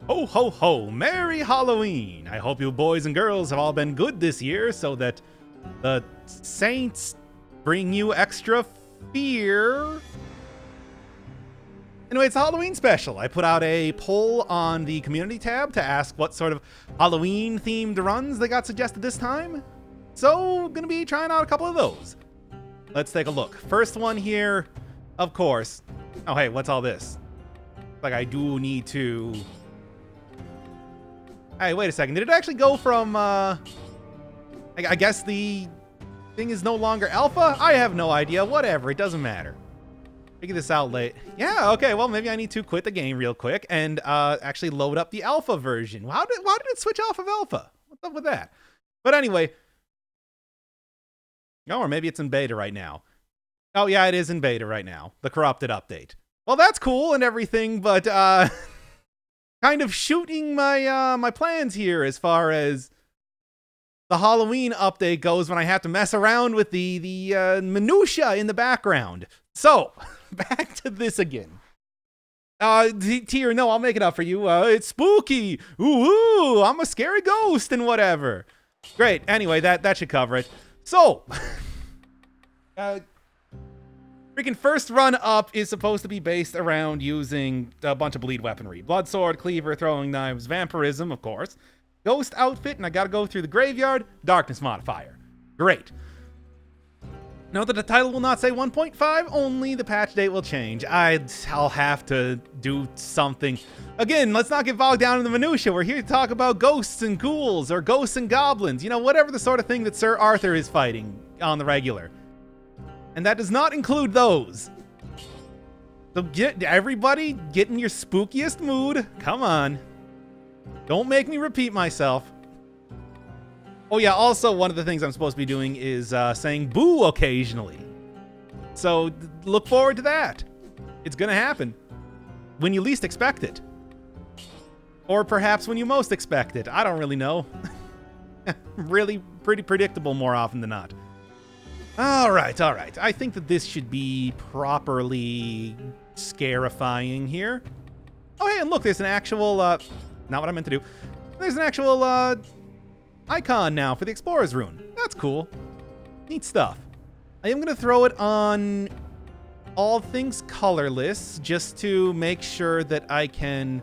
Ho, ho, ho, Merry Halloween! I hope you boys and girls have all been good this year so that the saints bring you extra fear. Anyway, it's a Halloween special. I put out a poll on the community tab to ask what sort of Halloween-themed runs they got suggested this time. So, gonna be trying out a couple of those. Let's take a look. First one here, of course. Oh, hey, what's all this? Like, I do need to... Hey, wait a second. Did it actually go from, I guess the thing is no longer alpha? I have no idea. Whatever. It doesn't matter. Figure this out late. Yeah, okay. Well, maybe I need to quit the game real quick and actually load up the alpha version. Why did it switch off of alpha? What's up with that? But anyway. Oh, or maybe it's in beta right now. Oh, yeah, it is in beta right now. The corrupted update. Well, that's cool and everything, but kind of shooting my my plans here as far as the Halloween update goes when I have to mess around with the minutia in the background. So, back to this again. Tier, no, I'll make it up for you. It's spooky. Ooh, I'm a scary ghost and whatever. Great. Anyway, that should cover it. So, freaking first run up is supposed to be based around using a bunch of bleed weaponry. Blood sword, cleaver, throwing knives, vampirism, of course. Ghost outfit, and I gotta go through the graveyard. Darkness modifier. Great. Note that the title will not say 1.5, only the patch date will change. I'll have to do something. Again, let's not get bogged down in the minutia. We're here to talk about ghosts and ghouls, or ghosts and goblins. You know, whatever the sort of thing that Sir Arthur is fighting on the regular. And that does not include those. So everybody get in your spookiest mood. Come on. Don't make me repeat myself. Oh yeah, also one of the things I'm supposed to be doing is saying boo occasionally. So look forward to that. It's gonna happen. When you least expect it. Or perhaps when you most expect it. I don't really know. Really pretty predictable more often than not. All right. I think that this should be properly scarifying here. Oh, hey, and look, there's an actual, not what I meant to do. There's an actual, icon now for the Explorer's Rune. That's cool. Neat stuff. I am going to throw it on all things colorless just to make sure that I can,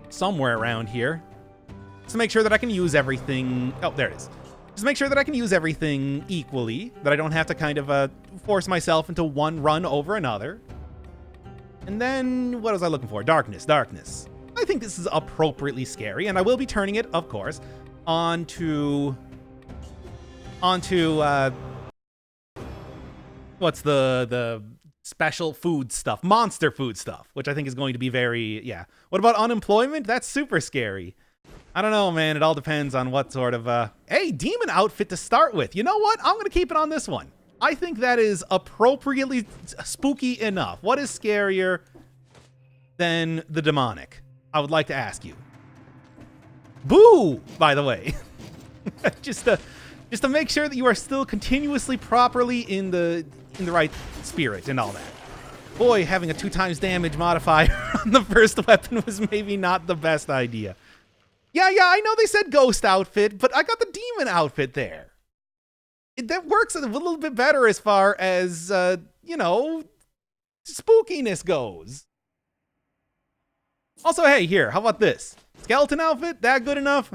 somewhere around here, just to make sure that I can use everything. Oh, there it is. Just make sure that I can use everything equally, that I don't have to kind of force myself into one run over another. And then, what was I looking for? Darkness. I think this is appropriately scary, and I will be turning it, of course, onto what's the special food stuff? Monster food stuff, which I think is going to be very, yeah. What about unemployment? That's super scary. I don't know, man. It all depends on what sort of, hey, demon outfit to start with. You know what? I'm going to keep it on this one. I think that is appropriately spooky enough. What is scarier than the demonic? I would like to ask you. Boo, by the way. just to make sure that you are still continuously properly in the right spirit and all that. Boy, having a 2x damage modifier on the first weapon was maybe not the best idea. Yeah, I know they said ghost outfit, but I got the demon outfit there. That works a little bit better as far as, you know, spookiness goes. Also, hey, here, how about this? Skeleton outfit? That good enough?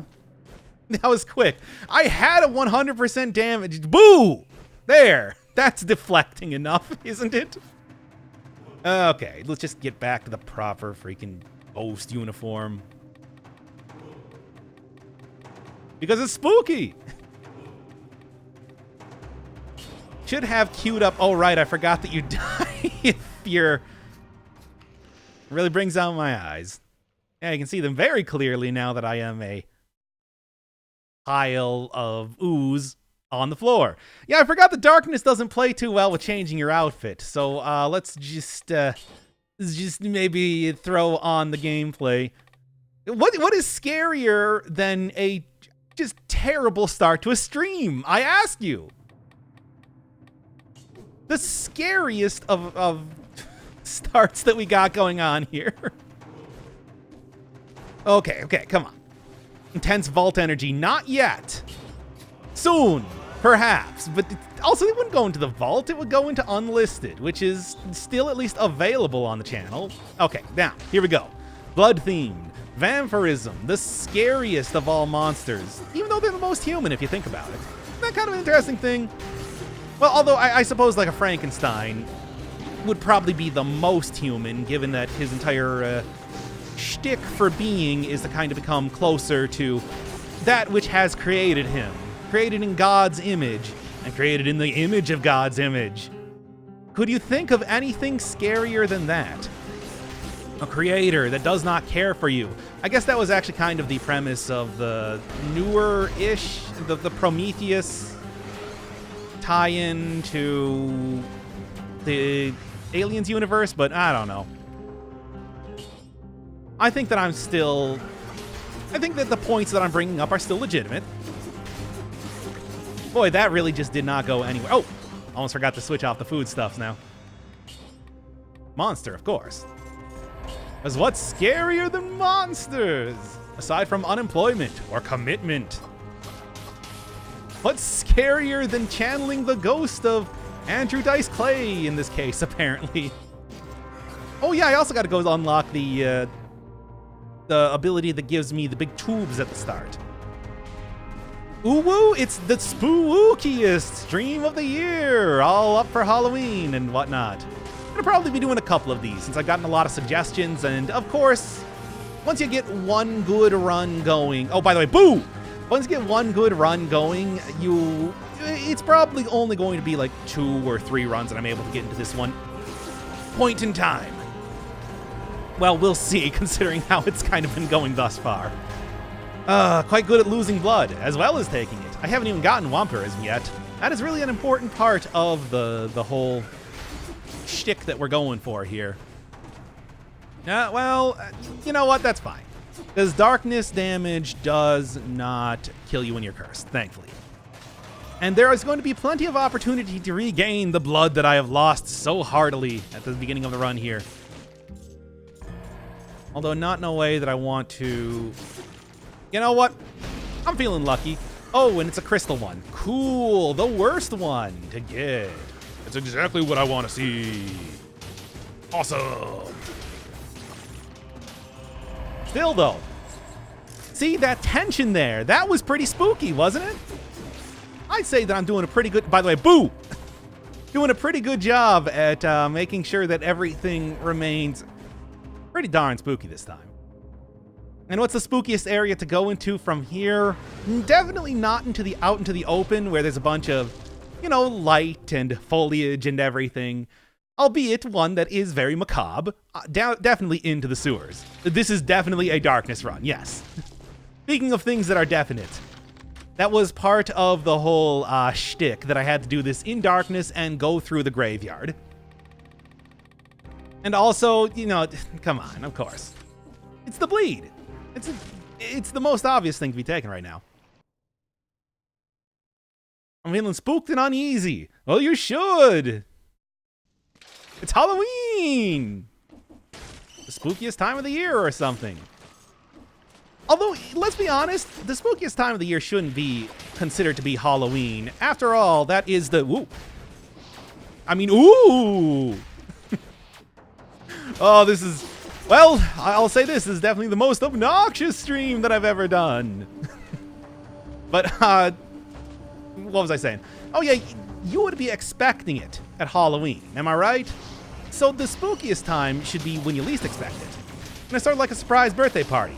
That was quick. I had a 100% damage. Boo! There. That's deflecting enough, isn't it? Okay, let's just get back to the proper freaking ghost uniform. Because it's spooky. Should have queued up. Oh, right. I forgot that you die if you're... Really brings out my eyes. Yeah, you can see them very clearly now that I am a pile of ooze on the floor. Yeah, I forgot the darkness doesn't play too well with changing your outfit. So let's just maybe throw on the gameplay. What is scarier than a just terrible start to a stream? I ask you. The scariest of starts that we got going on here. Okay, come on. Intense vault energy, not yet. Soon, perhaps, but also it wouldn't go into the vault, it would go into unlisted, which is still at least available on the channel. Okay, now, here we go. Blood-themed, vampirism, the scariest of all monsters, even though they're the most human if you think about it. Isn't that kind of an interesting thing? Well, although I suppose like a Frankenstein would probably be the most human, given that his entire shtick for being is to kind of become closer to that which has created him. Created in God's image, and created in the image of God's image. Could you think of anything scarier than that? A creator that does not care for you. I guess that was actually kind of the premise of the newer-ish, the Prometheus tie-in to the Aliens universe, but I don't know. I think that the points that I'm bringing up are still legitimate. Boy, that really just did not go anywhere. Oh, almost forgot to switch off the foodstuffs now. Monster, of course. Because what's scarier than monsters? Aside from unemployment or commitment. What's scarier than channeling the ghost of Andrew Dice Clay in this case, apparently? Oh yeah, I also got to go unlock the ability that gives me the big tubes at the start. Ooh, it's the spookiest stream of the year, all up for Halloween and whatnot. I'm gonna probably be doing a couple of these since I've gotten a lot of suggestions, and of course, once you get one good run going, oh, by the way, boo! Once you get one good run going, it's probably only going to be like 2 or 3 runs that I'm able to get into this one point in time. Well, we'll see, considering how it's kind of been going thus far. Quite good at losing blood, as well as taking it. I haven't even gotten vampirism yet. That is really an important part of the whole shtick that we're going for here. Well, you know what? That's fine. Because darkness damage does not kill you when you're cursed, thankfully. And there is going to be plenty of opportunity to regain the blood that I have lost so heartily at the beginning of the run here. Although not in a way that I want to... You know what? I'm feeling lucky. Oh, and it's a crystal one. Cool, the worst one to get. It's exactly what I want to see. Awesome. Still, though. See, that tension there, that was pretty spooky, wasn't it? I'd say that I'm doing a pretty good... By the way, boo! Doing a pretty good job at making sure that everything remains pretty darn spooky this time. And what's the spookiest area to go into from here? Definitely not out into the open where there's a bunch of, you know, light and foliage and everything. Albeit one that is very macabre. Definitely into the sewers. This is definitely a darkness run, yes. Speaking of things that are definite, that was part of the whole shtick that I had to do this in darkness and go through the graveyard. And also, you know, come on, of course. It's the bleed. It's the most obvious thing to be taken right now. I'm feeling spooked and uneasy. Well, you should. It's Halloween. The spookiest time of the year or something. Although, let's be honest, the spookiest time of the year shouldn't be considered to be Halloween. After all, that is the... Ooh. I mean, ooh. Oh, this is... Well, I'll say this is definitely the most obnoxious stream that I've ever done. But, what was I saying? Oh, yeah, you would be expecting it at Halloween. Am I right? So the spookiest time should be when you least expect it. And it's sort of like a surprise birthday party.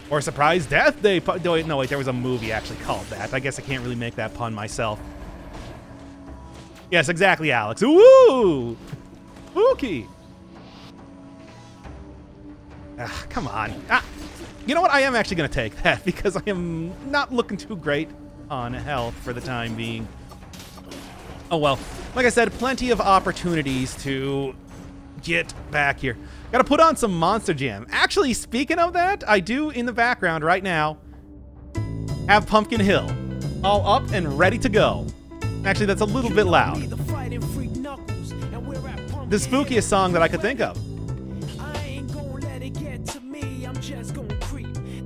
Or a surprise death day party. No, wait, there was a movie actually called that. I guess I can't really make that pun myself. Yes, exactly, Alex. Ooh! Spooky! Come on. You know what? I am actually going to take that because I am not looking too great on health for the time being. Oh, well. Like I said, plenty of opportunities to get back here. Got to put on some Monster Jam. Actually, speaking of that, I do in the background right now have Pumpkin Hill all up and ready to go. Actually, that's a little bit loud. The spookiest song that I could think of.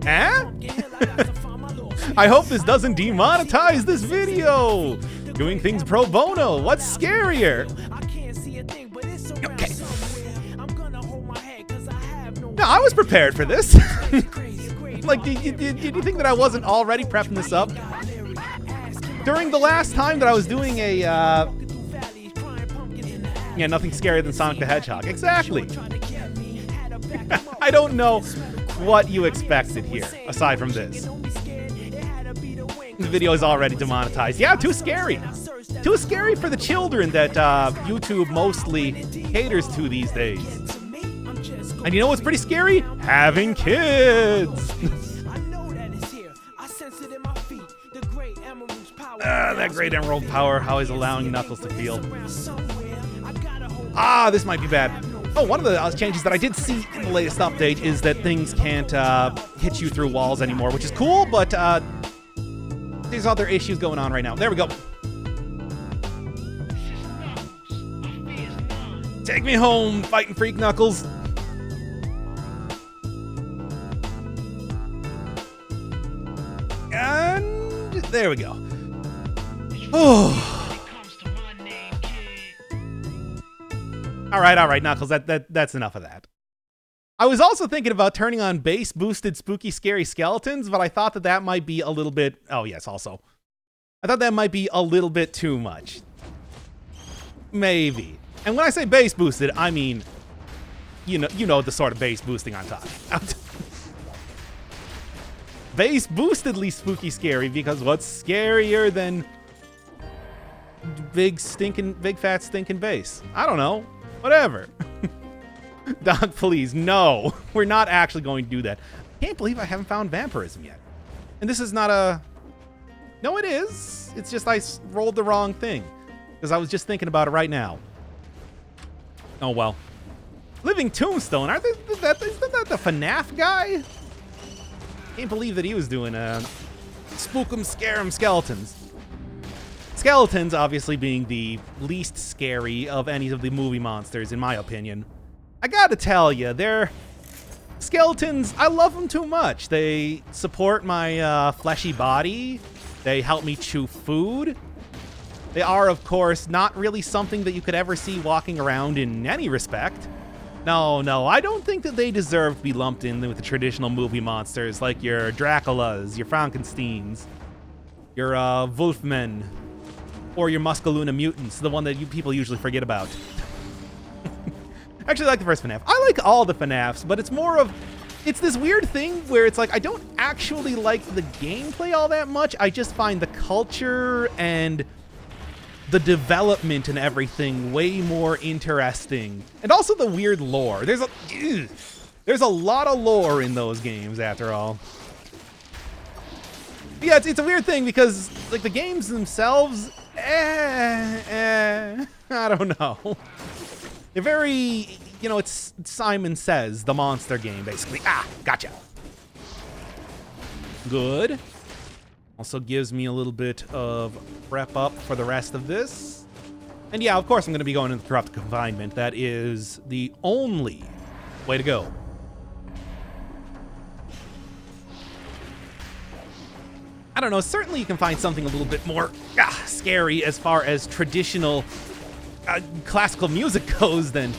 Eh? I hope this doesn't demonetize this video. Doing things pro bono. What's scarier? Okay. No, I was prepared for this. Like, did you think that I wasn't already prepping this up? During the last time that I was doing a, yeah, nothing scarier than Sonic the Hedgehog. Exactly. I don't know what you expected here, aside from this. The video is already demonetized. Yeah, too scary. Too scary for the children that YouTube mostly caters to these days. And you know what's pretty scary? Having kids. That great emerald power, how he's allowing Knuckles to feel. Ah, this might be bad. Oh, one of the changes that I did see in the latest update is that things can't hit you through walls anymore, which is cool, but there's other issues going on right now. There we go. Take me home, fighting freak Knuckles. And there we go. Oh. All right, Knuckles. That's enough of that. I was also thinking about turning on bass boosted spooky scary skeletons, but I thought that might be a little bit. Oh yes, also, I thought that might be a little bit too much. Maybe. And when I say bass boosted, I mean, you know the sort of bass boosting I'm talking about. Bass boostedly spooky scary, because what's scarier than big fat stinking bass? I don't know. Whatever. Doc, please, no. We're not actually going to do that. Can't believe I haven't found vampirism yet. And this is not a... No, it is. It's just I rolled the wrong thing. Because I was just thinking about it right now. Oh, well. Living Tombstone. Isn't that the FNAF guy? Can't believe that he was doing spook 'em, scare 'em skeletons. Skeletons, obviously, being the least scary of any of the movie monsters, in my opinion. I gotta tell you, they're... Skeletons, I love them too much. They support my fleshy body. They help me chew food. They are, of course, not really something that you could ever see walking around in any respect. No, I don't think that they deserve to be lumped in with the traditional movie monsters like your Draculas, your Frankensteins, your Wolfmen, or your Muscaluna mutants, the one that you people usually forget about. Actually, I like the first FNAF. I like all the FNAFs, but it's more of... It's this weird thing where it's like, I don't actually like the gameplay all that much. I just find the culture and the development and everything way more interesting. And also the weird lore. There's a lot of lore in those games, after all. Yeah, it's a weird thing because, like, the games themselves... I don't know. They're very, it's Simon Says, the monster game, basically. Ah, gotcha. Good. Also gives me a little bit of prep up for the rest of this. And yeah, of course I'm going to be going into Corrupt Confinement. That is the only way to go. I don't know, certainly you can find something a little bit more scary as far as traditional classical music goes than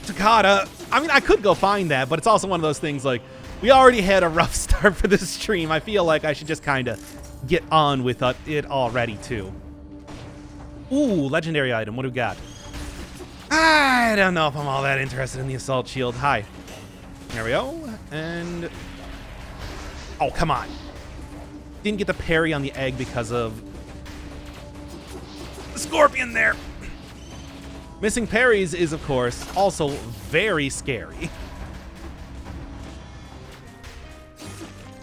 Toccata. I mean, I could go find that, but it's also one of those things like, we already had a rough start for this stream. I feel like I should just kind of get on with it already, too. Ooh, legendary item. What do we got? I don't know if I'm all that interested in the assault shield. Hi. There we go. And... oh, come on. Didn't get the parry on the egg because of the scorpion there. Missing parries is, of course, also very scary.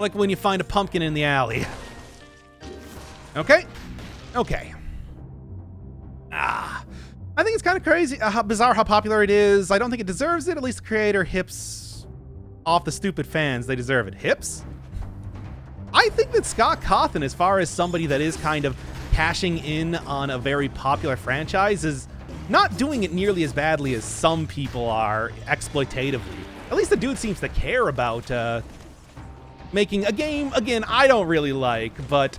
Like when you find a pumpkin in the alley. Okay. I think it's kind of crazy, how bizarre how popular it is. I don't think it deserves it. At least the creator hips off the stupid fans. They deserve it. Hips? I think that Scott Cawthon, as far as somebody that is kind of cashing in on a very popular franchise, is not doing it nearly as badly as some people are exploitatively. At least the dude seems to care about making a game, again, I don't really like, but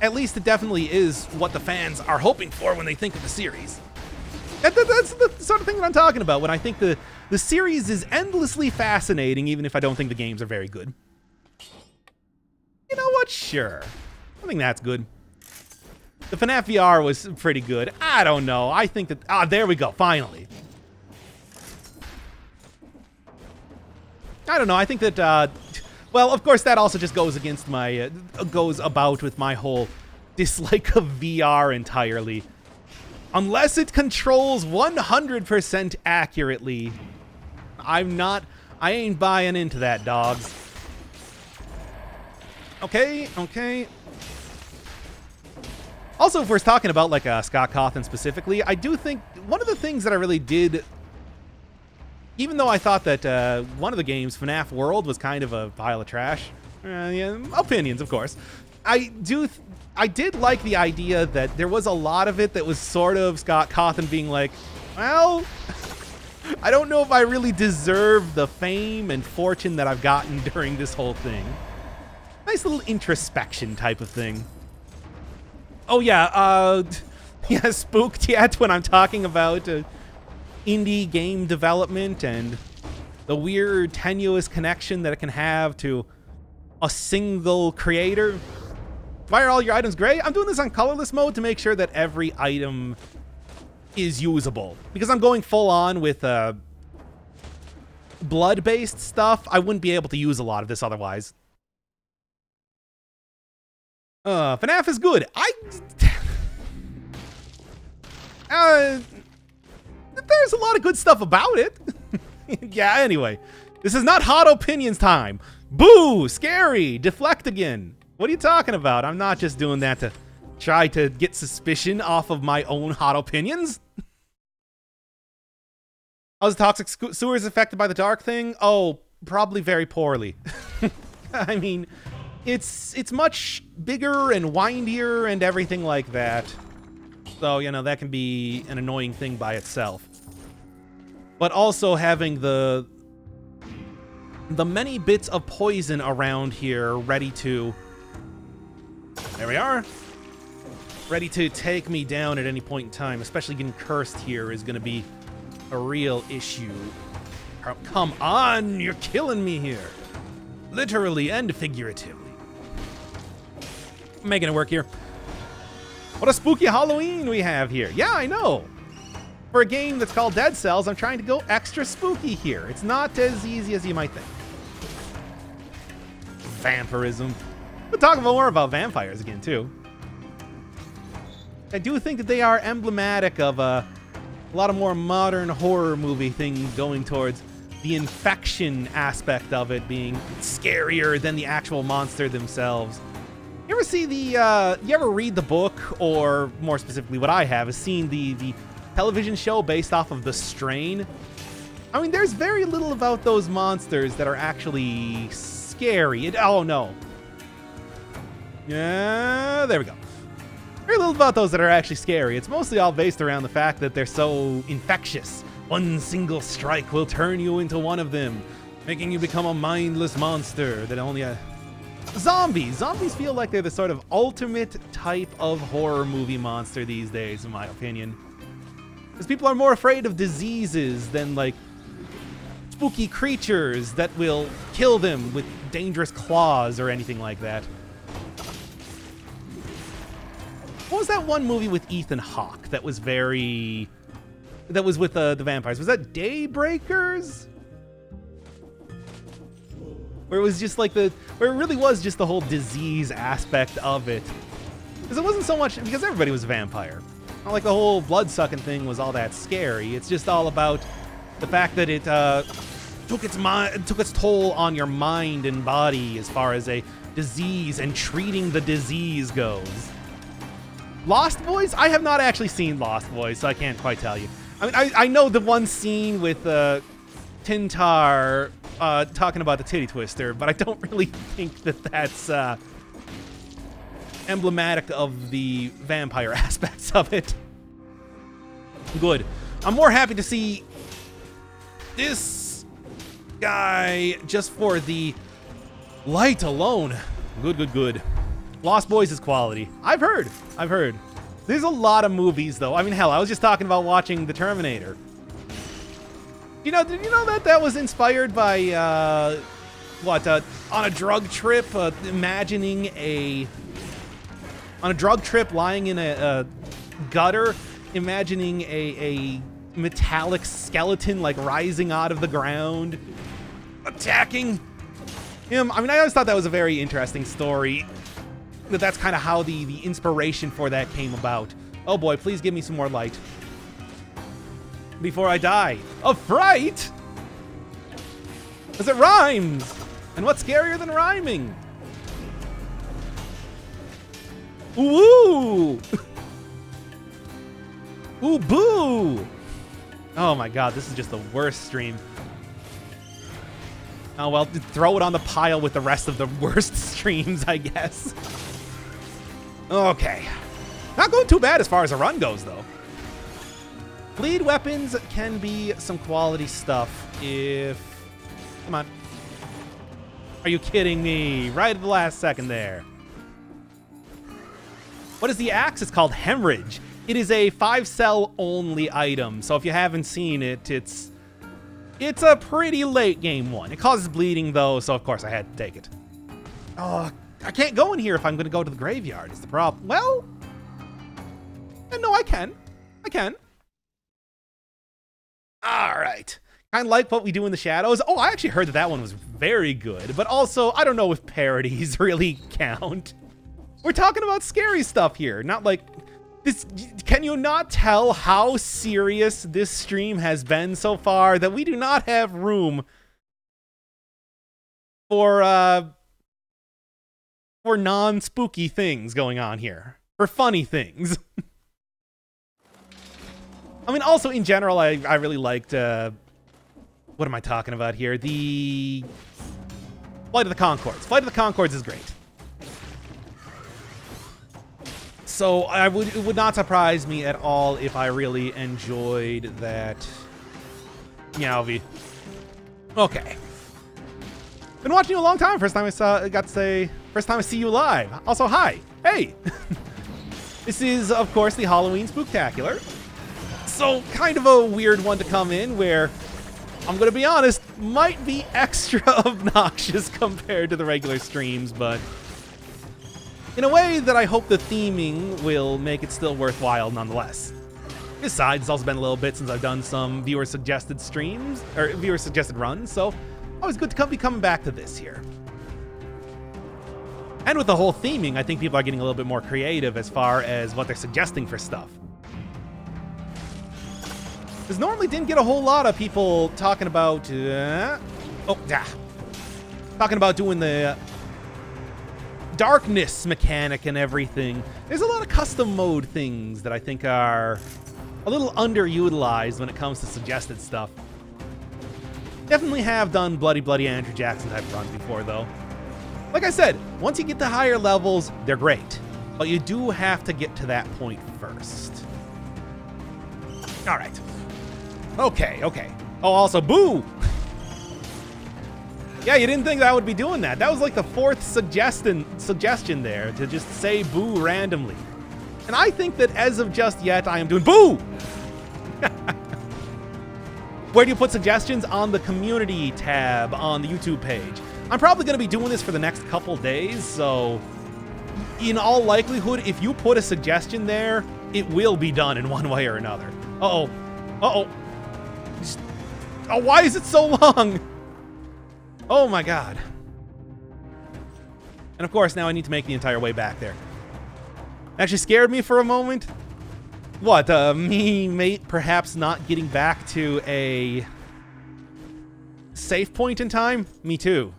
at least it definitely is what the fans are hoping for when they think of the series. That's the sort of thing that I'm talking about when I think the series is endlessly fascinating, even if I don't think the games are very good. You know what? Sure. I think that's good. The FNAF VR was pretty good. I don't know. I think that... Ah, there we go. Finally. I don't know. I think that... well, of course, that also just goes against my... goes about with my whole dislike of VR entirely. Unless it controls 100% accurately, I'm not... I ain't buying into that, dogs. Okay, okay. Also, if we're talking about, like, Scott Cawthon specifically, I do think one of the things that I really did... Even though I thought that one of the games, FNAF World, was kind of a pile of trash. Yeah, opinions, of course. I did like the idea that there was a lot of it that was sort of Scott Cawthon being like, well, I don't know if I really deserve the fame and fortune that I've gotten during this whole thing. Nice little introspection type of thing. Oh yeah, yeah, spooked yet when I'm talking about indie game development and the weird tenuous connection that it can have to a single creator. Why are all your items gray? I'm doing this on colorless mode to make sure that every item is usable. Because I'm going full on with blood-based stuff, I wouldn't be able to use a lot of this otherwise. FNAF is good. There's a lot of good stuff about it. Yeah, anyway. This is not hot opinions time. Boo! Scary! Deflect again. What are you talking about? I'm not just doing that to try to get suspicion off of my own hot opinions. How's the toxic sewers affected by the dark thing? Oh, probably very poorly. I mean, it's much bigger and windier and everything like that. So, you know, that can be an annoying thing by itself. But also having the many bits of poison around here ready to... There we are. Ready to take me down at any point in time, especially getting cursed here is going to be a real issue. Come on, you're killing me here. Literally and figuratively. I'm making it work here. What a spooky Halloween we have here. Yeah, I know. For a game that's called Dead Cells, I'm trying to go extra spooky here. It's not as easy as you might think. Vampirism. We'll talk more about vampires again, too. I do think that they are emblematic of a lot of more modern horror movie thing going towards the infection aspect of it being scarier than the actual monster themselves. You ever see the, you ever read the book, or more specifically what I have, is seen the television show based off of The Strain? I mean, there's very little about those monsters that are actually scary. Oh, no. Yeah, there we go. Very little about those that are actually scary. It's mostly all based around the fact that they're so infectious. One single strike will turn you into one of them, making you become a mindless monster that only Zombies. Zombies feel like they're the sort of ultimate type of horror movie monster these days, in my opinion. Because people are more afraid of diseases than, like, spooky creatures that will kill them with dangerous claws or anything like that. What was that one movie with Ethan Hawke that was very... that was with the vampires? Was that Daybreakers? Where it was just like where it really was just the whole disease aspect of it. Because it wasn't so much, because everybody was a vampire. Not like the whole blood-sucking thing was all that scary. It's just all about the fact that it took its toll on your mind and body as far as a disease and treating the disease goes. Lost Boys? I have not actually seen Lost Boys, so I can't quite tell you. I mean, I know the one scene with Tintar talking about the titty twister, but I don't really think that that's emblematic of the vampire aspects of it. Good. I'm more happy to see this guy just for the Light alone. Good, good, good. Lost Boys is quality. I've heard. There's a lot of movies, though. I mean, hell, I was just talking about watching The Terminator. Did you know that that was inspired by, on a drug trip, on a drug trip lying in a gutter, imagining a metallic skeleton, like, rising out of the ground, attacking him. I mean, I always thought that was a very interesting story. That's kind of how the inspiration for that came about. Oh boy, please give me some more light before I die of fright. Because it rhymes. And what's scarier than rhyming? Ooh. Ooh, boo. Oh my god, this is just the worst stream. Oh well, throw it on the pile with the rest of the worst streams, I guess. Okay. Not going too bad as far as a run goes, though. Bleed weapons can be some quality stuff if... Come on. Are you kidding me? Right at the last second there. What is the axe? It's called Hemorrhage. It is a 5-cell only item, so if you haven't seen it, it's a pretty late game one. It causes bleeding, though, so of course I had to take it. Oh, I can't go in here if I'm going to go to the graveyard, is the problem. Well, no, I can. All right. Kind of like what we do in the shadows. Oh, I actually heard that one was very good, but also, I don't know if parodies really count. We're talking about scary stuff here, not like this. Can you not tell how serious this stream has been so far that we do not have room for non-spooky things going on here, for funny things? I mean, also in general, I really liked, what am I talking about here? The Flight of the Conchords. Flight of the Conchords is great. So it would not surprise me at all if I really enjoyed that. Yeah, okay. Been watching you a long time. First time I see you live. Also, hi. Hey. This is, of course, the Holloween Spooktacular. So, kind of a weird one to come in where, I'm going to be honest, might be extra obnoxious compared to the regular streams, but in a way that I hope the theming will make it still worthwhile nonetheless. Besides, it's also been a little bit since I've done some viewer-suggested streams, or viewer-suggested runs, so always good to be coming back to this here. And with the whole theming, I think people are getting a little bit more creative as far as what they're suggesting for stuff. Because normally didn't get a whole lot of people talking about, talking about doing the darkness mechanic and everything. There's a lot of custom mode things that I think are a little underutilized when it comes to suggested stuff. Definitely have done bloody Andrew Jackson type runs before, though. Like I said, once you get to higher levels, they're great. But you do have to get to that point first. All right. Okay. Oh, also, boo! Yeah, you didn't think that I would be doing that. That was like the 4th suggestion there, to just say boo randomly. And I think that as of just yet, I am doing boo! Where do you put suggestions? On the community tab on the YouTube page. I'm probably going to be doing this for the next couple days, so in all likelihood, if you put a suggestion there, it will be done in one way or another. Uh-oh. Oh, why is it so long? Oh my god. And of course, now I need to make the entire way back there. Actually scared me for a moment. What, me perhaps not getting back to a safe point in time? Me too.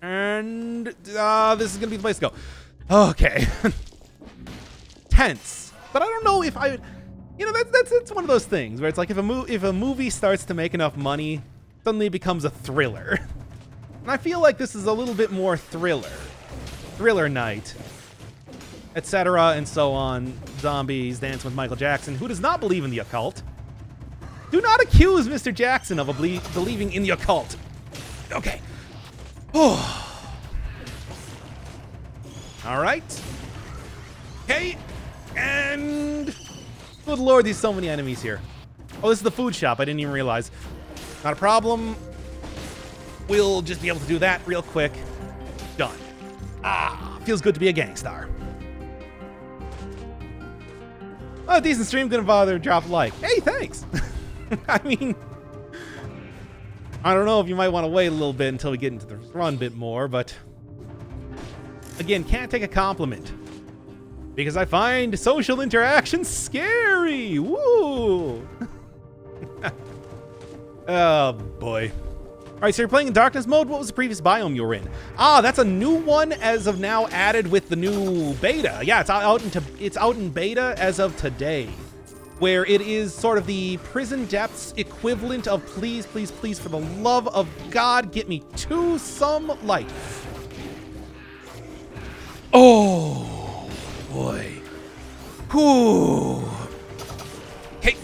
And this is gonna be the place to go. Okay. Tense. But I don't know if I would... You know, that's one of those things where it's like if a movie starts to make enough money, suddenly it becomes a thriller. And I feel like this is a little bit more thriller night, etc. and so on. Zombies, Dance with Michael Jackson, who does not believe in the occult. Do not accuse Mr. Jackson of believing in the occult. Okay. Oh. All right. Okay. And good lord, there's so many enemies here. Oh, this is the food shop. I didn't even realize. Not a problem. We'll just be able to do that real quick. Done. Ah, feels good to be a gangstar. Oh, decent stream. Gonna bother drop a like. Hey, thanks. I mean, I don't know if you might want to wait a little bit until we get into the run a bit more, but again, can't take a compliment because I find social interaction scary. Woo! Oh boy. All right, so you're playing in darkness mode. What was the previous biome you were in? Ah, that's a new one as of now, added with the new beta. Yeah, it's out in beta as of today, where it is sort of the prison depths equivalent of please, please, please, for the love of God, get me to some light. Oh boy. Whew. Okay.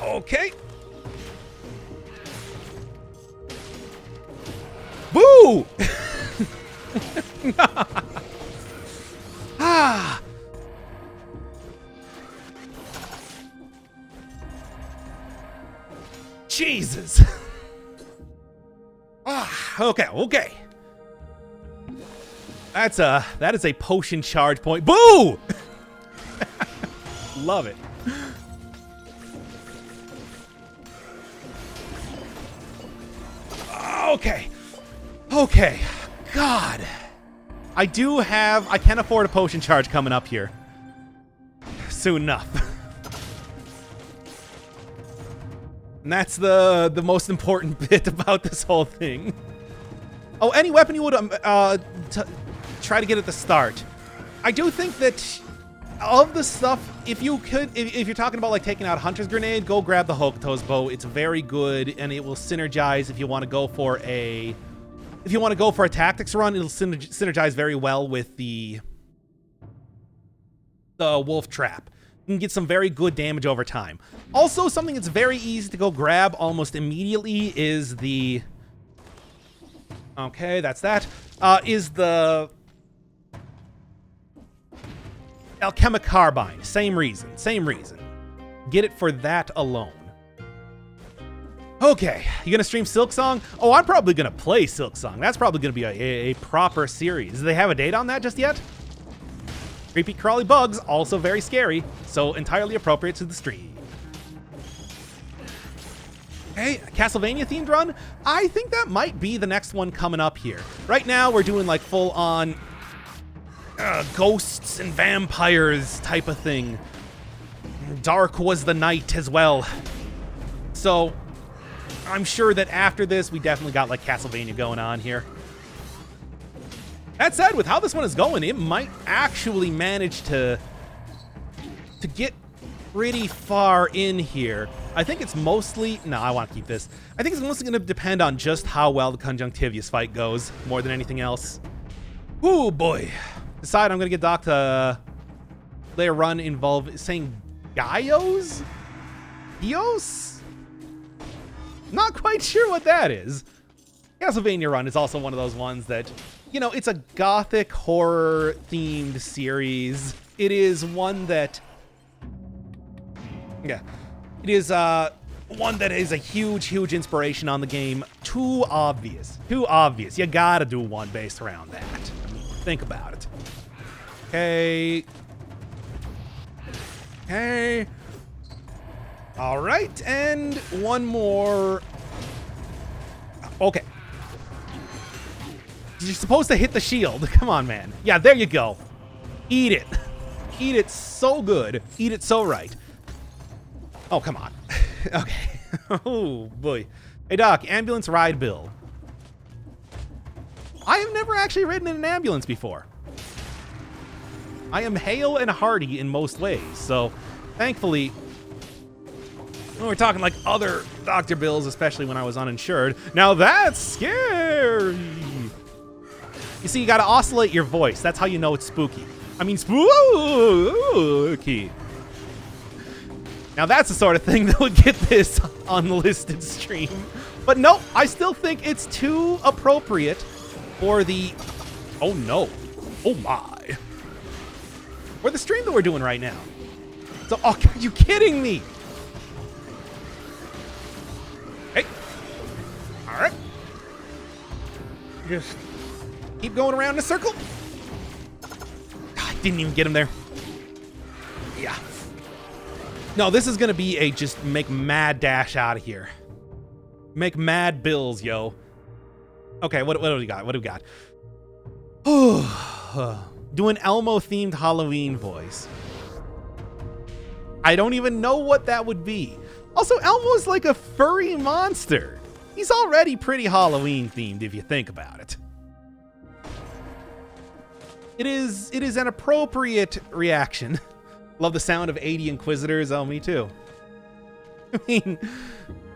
Okay. Boo! Ah. Jesus. Ah, okay. That is a potion charge point. Boo! Love it. Okay. God. I can afford a potion charge coming up here. Soon enough. And that's the most important bit about this whole thing. Oh, any weapon you would try to get at the start. I do think that of the stuff, if you're talking about like taking out Hunter's Grenade, go grab the Hokuto's Bow. It's very good, and it will synergize if you want to go for a tactics run. It'll synergize very well with the Wolf Trap. You can get some very good damage over time. Also, something that's very easy to go grab almost immediately is the... Okay, that's that. Is the... Alchemic Carbine. Same reason. Get it for that alone. Okay, you gonna stream Silksong? Oh, I'm probably gonna play Silksong. That's probably gonna be a proper series. Do they have a date on that just yet? Creepy crawly bugs, also very scary, so entirely appropriate to the stream. Okay, Castlevania themed run? I think that might be the next one coming up here. Right now, we're doing like full on ghosts and vampires type of thing. Dark was the night as well. So I'm sure that after this, we definitely got like Castlevania going on here. That said, with how this one is going, it might actually manage to get pretty far in here. I think it's mostly... No, I want to keep this. I think it's mostly going to depend on just how well the Conjunctivius fight goes, more than anything else. Ooh, boy. Decide I'm going to get Doc to lay a run involve saying Gaios? Gios? Not quite sure what that is. Castlevania run is also one of those ones that, you know, it's a gothic horror themed series. It is one that... Yeah. It is one that is a huge inspiration on the game. Too obvious. You gotta do one based around that. Think about it. Okay. All right, and one more. Okay. You're supposed to hit the shield. Come on, man. Yeah, there you go. Eat it. Eat it so good. Eat it so right. Oh, come on. Okay. Oh, boy. Hey, Doc, ambulance ride bill. I have never actually ridden in an ambulance before. I am hale and hearty in most ways, so thankfully, when we're talking like other doctor bills, especially when I was uninsured, now that's scary. You see, you gotta oscillate your voice. That's how you know it's spooky. I mean, spooky. Now that's the sort of thing that would get this unlisted stream. But no, I still think it's too appropriate for the... Oh no. Oh my. For the stream that we're doing right now. So, oh, are you kidding me? Hey. All right. Just keep going around in a circle. I didn't even get him there. Yeah. No, this is going to be a just make mad dash out of here. Make mad bills, yo. Okay, what do we got? What do we got? Do an Elmo-themed Halloween voice. I don't even know what that would be. Also, Elmo's like a furry monster. He's already pretty Halloween-themed if you think about it. It is an appropriate reaction. Love the sound of 80 Inquisitors. Oh, me too. I mean,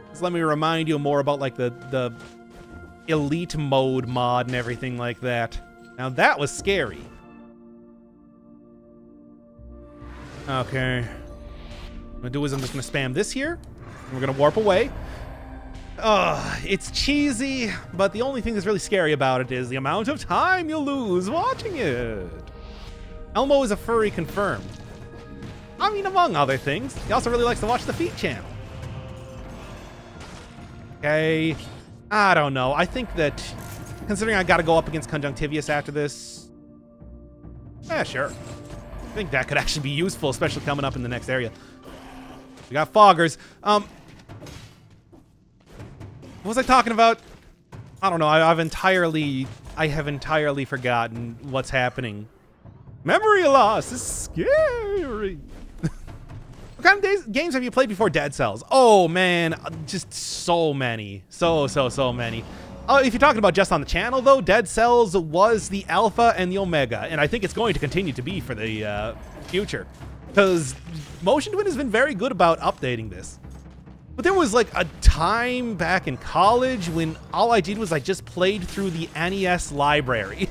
just let me remind you more about like the elite mode mod and everything like that. Now that was scary. Okay. What I'm gonna do is I'm just gonna spam this here. And we're gonna warp away. It's cheesy, but the only thing that's really scary about it is the amount of time you lose watching it. Elmo is a furry confirmed. I mean, among other things. He also really likes to watch the Feet channel. Okay. I don't know. I think that, considering I gotta go up against Conjunctivius after this, yeah, sure. I think that could actually be useful, especially coming up in the next area. We got Foggers. What was I talking about? I don't know. I have entirely forgotten what's happening. Memory loss is scary. What kind of games have you played before Dead Cells? Oh man, just so many. So many. If you're talking about just on the channel though, Dead Cells was the alpha and the omega, and I think it's going to continue to be for the future. Because Motion Twin has been very good about updating this. But there was like a time back in college when all I did was I just played through the NES library.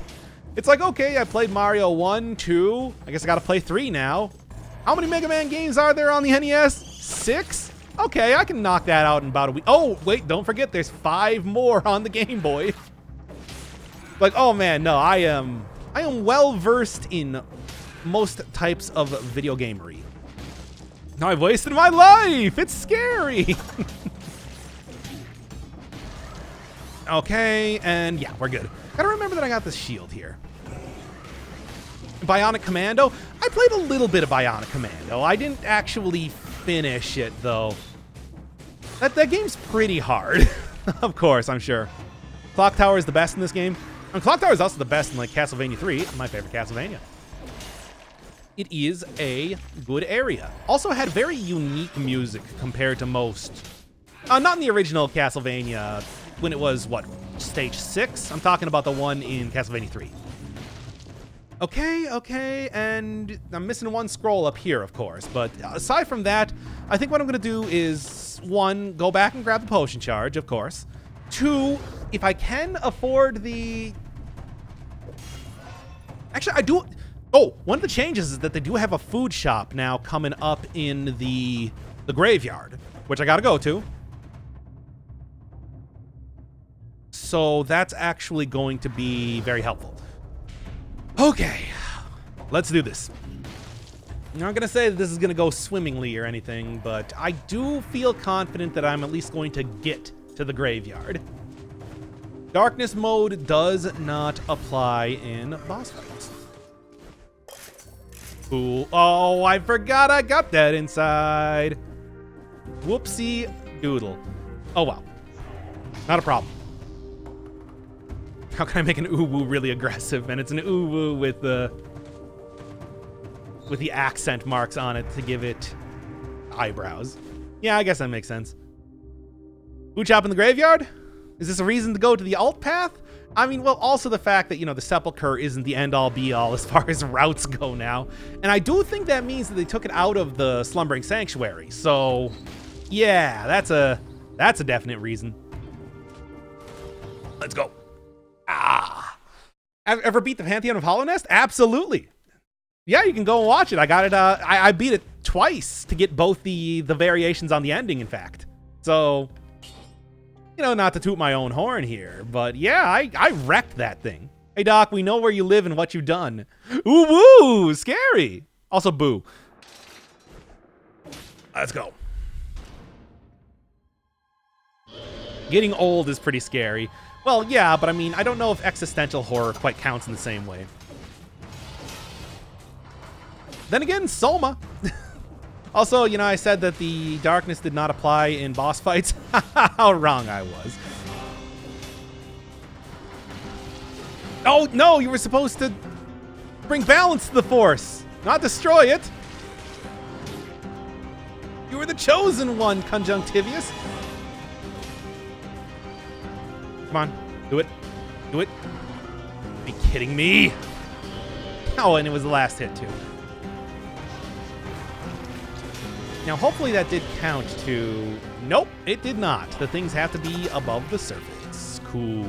It's like, okay, I played Mario 1, 2, I guess I gotta play 3 now. How many Mega Man games are there on the NES? 6? Okay, I can knock that out in about a week. Oh, wait, don't forget there's 5 more on the Game Boy. Like, oh man, no, I am well versed in most types of video gamery. Now I've wasted my life. It's scary. Okay, and yeah, we're good. Gotta remember that I got this shield here. Bionic Commando. I played a little bit of Bionic Commando. I didn't actually finish it though. That game's pretty hard. Of course, I'm sure. Clock Tower is the best in this game. And Clock Tower is also the best in like Castlevania 3, my favorite Castlevania. It is a good area. Also had very unique music compared to most. Not in the original Castlevania when it was, what, stage 6? I'm talking about the one in Castlevania 3. Okay, and I'm missing one scroll up here, of course. But aside from that, I think what I'm going to do is, 1, go back and grab the potion charge, of course. 2, if I can afford the... Actually, I do... Oh, one of the changes is that they do have a food shop now coming up in the graveyard, which I got to go to. So that's actually going to be very helpful. Okay, let's do this. I'm not going to say that this is going to go swimmingly or anything, but I do feel confident that I'm at least going to get to the graveyard. Darkness mode does not apply in boss fights. Cool. Oh, I forgot I got that inside. Whoopsie doodle. Oh, well. Not a problem. How can I make an uwu really aggressive? And it's an uwu with the accent marks on it to give it eyebrows. Yeah, I guess that makes sense. Food shop in the graveyard? Is this a reason to go to the alt path? I mean, well, also the fact that, you know, the Sepulchre isn't the end-all be-all as far as routes go now. And I do think that means that they took it out of the Slumbering Sanctuary. So, yeah, that's a definite reason. Let's go. Ever beat the Pantheon of Hollow Nest? Absolutely. Yeah, you can go and watch it. I got it. I beat it twice to get both the variations on the ending, in fact. So, you know, not to toot my own horn here, but yeah, I wrecked that thing. Hey, Doc, we know where you live and what you've done. Ooh, woo, scary. Also, boo. Let's go. Getting old is pretty scary. Well, yeah, but I mean, I don't know if existential horror quite counts in the same way. Then again, Soma. Also, you know, I said that the darkness did not apply in boss fights. How wrong I was. Oh, no, you were supposed to bring balance to the Force, not destroy it. You were the chosen one, Conjunctivius. Come on, do it. Do it. Are you kidding me? Oh, and it was the last hit, too. Now, hopefully that did count to... Nope, it did not. The things have to be above the surface. Cool.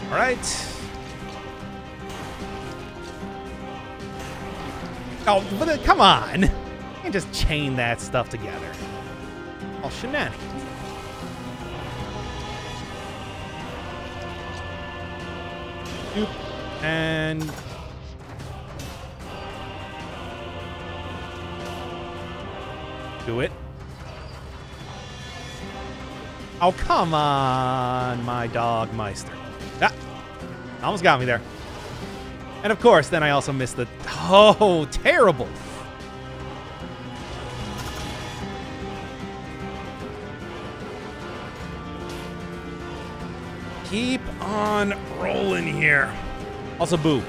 All right. Oh, but come on. You can't just chain that stuff together. All shenanigans. Oop. And... do it. Oh, come on, my dog Meister. Ah, almost got me there. And of course, then I also missed the... Oh, terrible. Keep on rolling here. Also, boo.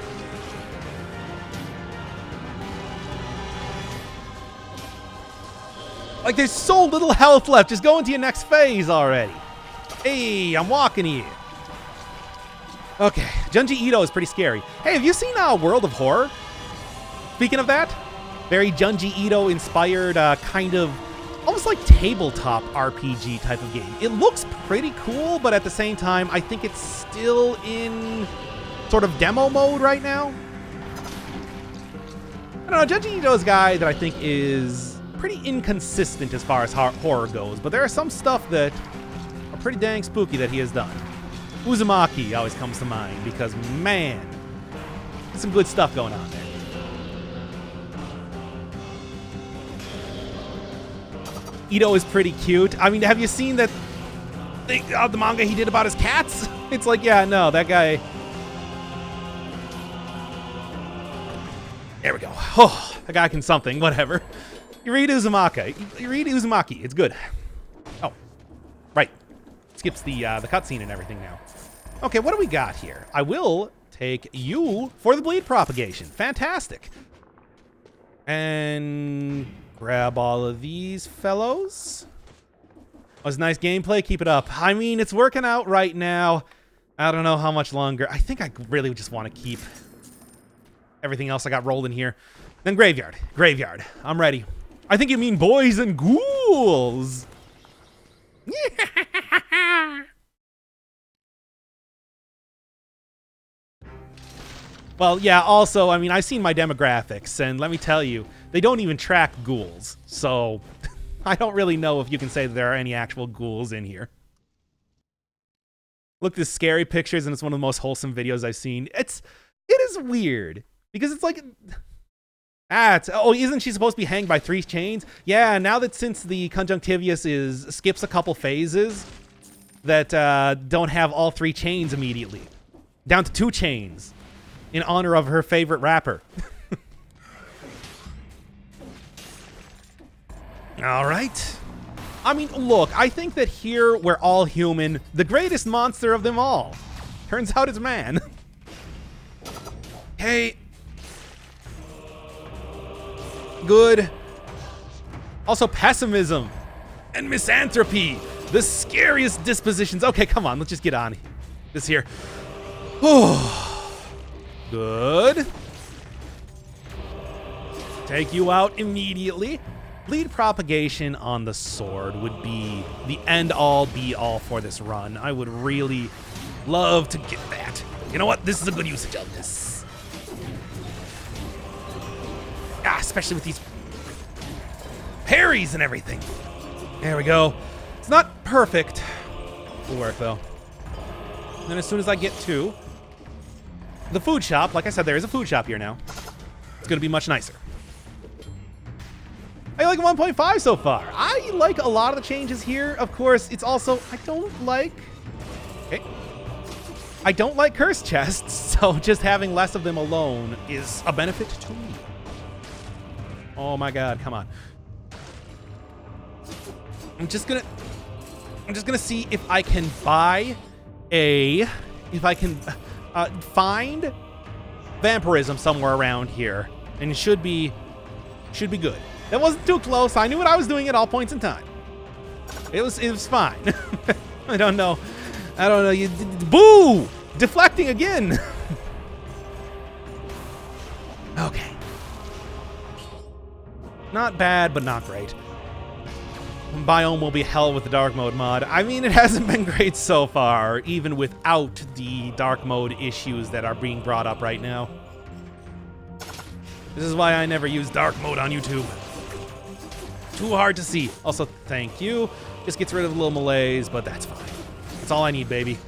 Like, there's so little health left. Just go into your next phase already. Hey, I'm walking here. Okay, Junji Ito is pretty scary. Hey, have you seen World of Horror? Speaking of that, very Junji Ito inspired kind of almost like tabletop RPG type of game. It looks pretty cool, but at the same time, I think it's still in sort of demo mode right now. I don't know, Junji Ito's a guy that I think is pretty inconsistent as far as horror goes, but there are some stuff that are pretty dang spooky that he has done. Uzumaki always comes to mind because, man, there's some good stuff going on there. Ito is pretty cute. I mean, have you seen that thing of the manga he did about his cats? It's like, yeah, no, that guy... There we go. Oh, that guy can something, whatever. You read Uzumaki. You read Uzumaki. It's good. Oh, right. Skips the cutscene and everything now. Okay, what do we got here? I will take you for the bleed propagation. Fantastic. And grab all of these fellows. That was nice gameplay. Keep it up. I mean, it's working out right now. I don't know how much longer. I think I really just want to keep everything else I got rolled in here. Then graveyard. Graveyard. I'm ready. I think you mean boys and ghouls. Well, yeah, also, I mean, I've seen my demographics, and let me tell you, they don't even track ghouls. So, I don't really know if you can say that there are any actual ghouls in here. Look, there's scary pictures, and it's one of the most wholesome videos I've seen. It is weird, because it's like... oh, isn't she supposed to be hanged by 3 chains? Yeah, now that since the Conjunctivius skips a couple phases that don't have all 3 chains immediately. Down to 2 chains in honor of her favorite rapper. All right. I mean, look, I think that here we're all human. The greatest monster of them all. Turns out it's man. Hey. Good. Also pessimism and misanthropy. The scariest dispositions. Okay, come on. Let's just get on this here. Good. Take you out immediately. Bleed propagation on the sword would be the end-all, be-all for this run. I would really love to get that. You know what? This is a good usage of this. Ah, especially with these parries and everything. There we go. It's not perfect. It'll work, though. And then as soon as I get to the food shop, like I said, there is a food shop here now. It's going to be much nicer. I like 1.5 so far. I like a lot of the changes here. Of course, it's also, I don't like curse chests, so just having less of them alone is a benefit to me. Oh my god, come on. I'm just gonna see if I can buy find vampirism somewhere around here, and it should be good. That wasn't too close. I knew what I was doing at all points in time. It was fine. I don't know. You boo! Deflecting again. Okay. Not bad, but not great. Biome will be hell with the dark mode mod. I mean, it hasn't been great so far, even without the dark mode issues that are being brought up right now. This is why I never use dark mode on YouTube. Too hard to see. Also, thank you. Just gets rid of a little malaise, but that's fine. That's all I need, baby.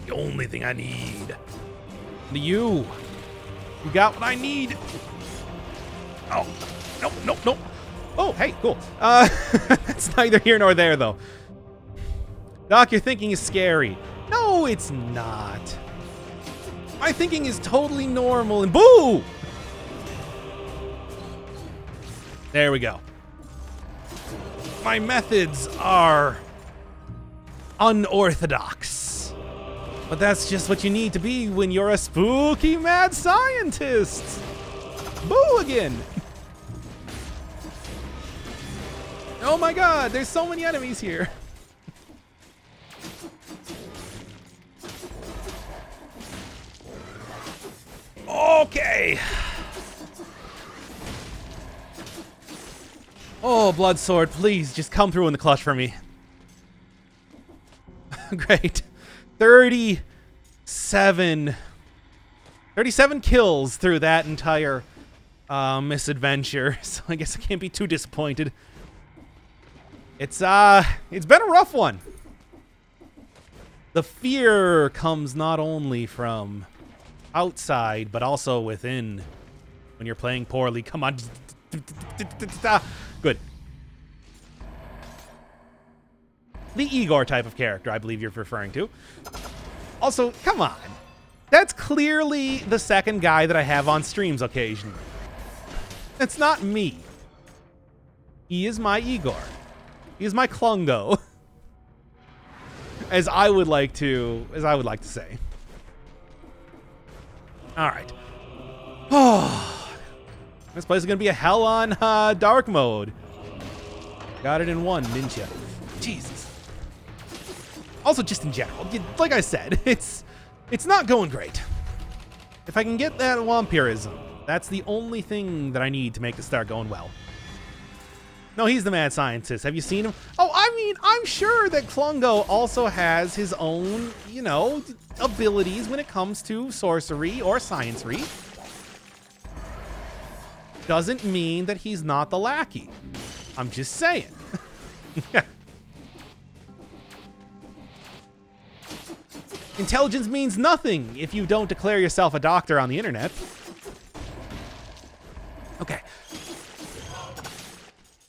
The only thing I need. You got what I need. Oh, nope. Oh, hey, cool. It's neither here nor there, though. Doc, your thinking is scary. No, it's not. My thinking is totally normal and boo! There we go. My methods are unorthodox. But that's just what you need to be when you're a spooky mad scientist. Boo again. Oh my god, there's so many enemies here. Okay. Oh, Blood Sword, please just come through in the clutch for me. Great. 37 kills through that entire misadventure, so I guess I can't be too disappointed. It's been a rough one. The fear comes not only from outside, but also within when you're playing poorly. Come on. Good. The Igor type of character, I believe you're referring to. Also, come on. That's clearly the second guy that I have on streams occasionally. It's not me. He is my Igor. He is my Klungo. As I would like to say. All right. Oh. This place is going to be a hell on dark mode. Got it in one, didn't you? Jesus. Also, just in general, like I said, it's not going great. If I can get that vampirism, that's the only thing that I need to make this start going well. No, he's the mad scientist. Have you seen him? Oh, I mean, I'm sure that Klungo also has his own, abilities when it comes to sorcery or sciencery. Doesn't mean that he's not the lackey. I'm just saying. Intelligence means nothing if you don't declare yourself a doctor on the internet. Okay.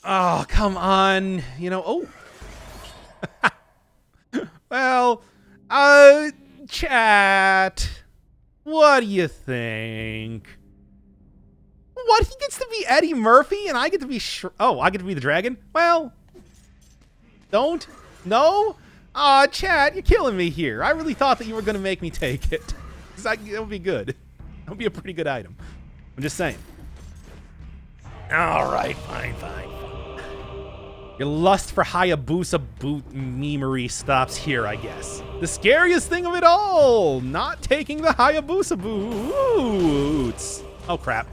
Oh, come on. Oh. Well, chat. What do you think? What? He gets to be Eddie Murphy and I get to be I get to be the dragon? Well, don't? No? Aw, chat, you're killing me here. I really thought that you were going to make me take it. That would be good. That would be a pretty good item. I'm just saying. All right, fine. Your lust for Hayabusa boot memery stops here, I guess. The scariest thing of it all, not taking the Hayabusa boots. Oh, crap.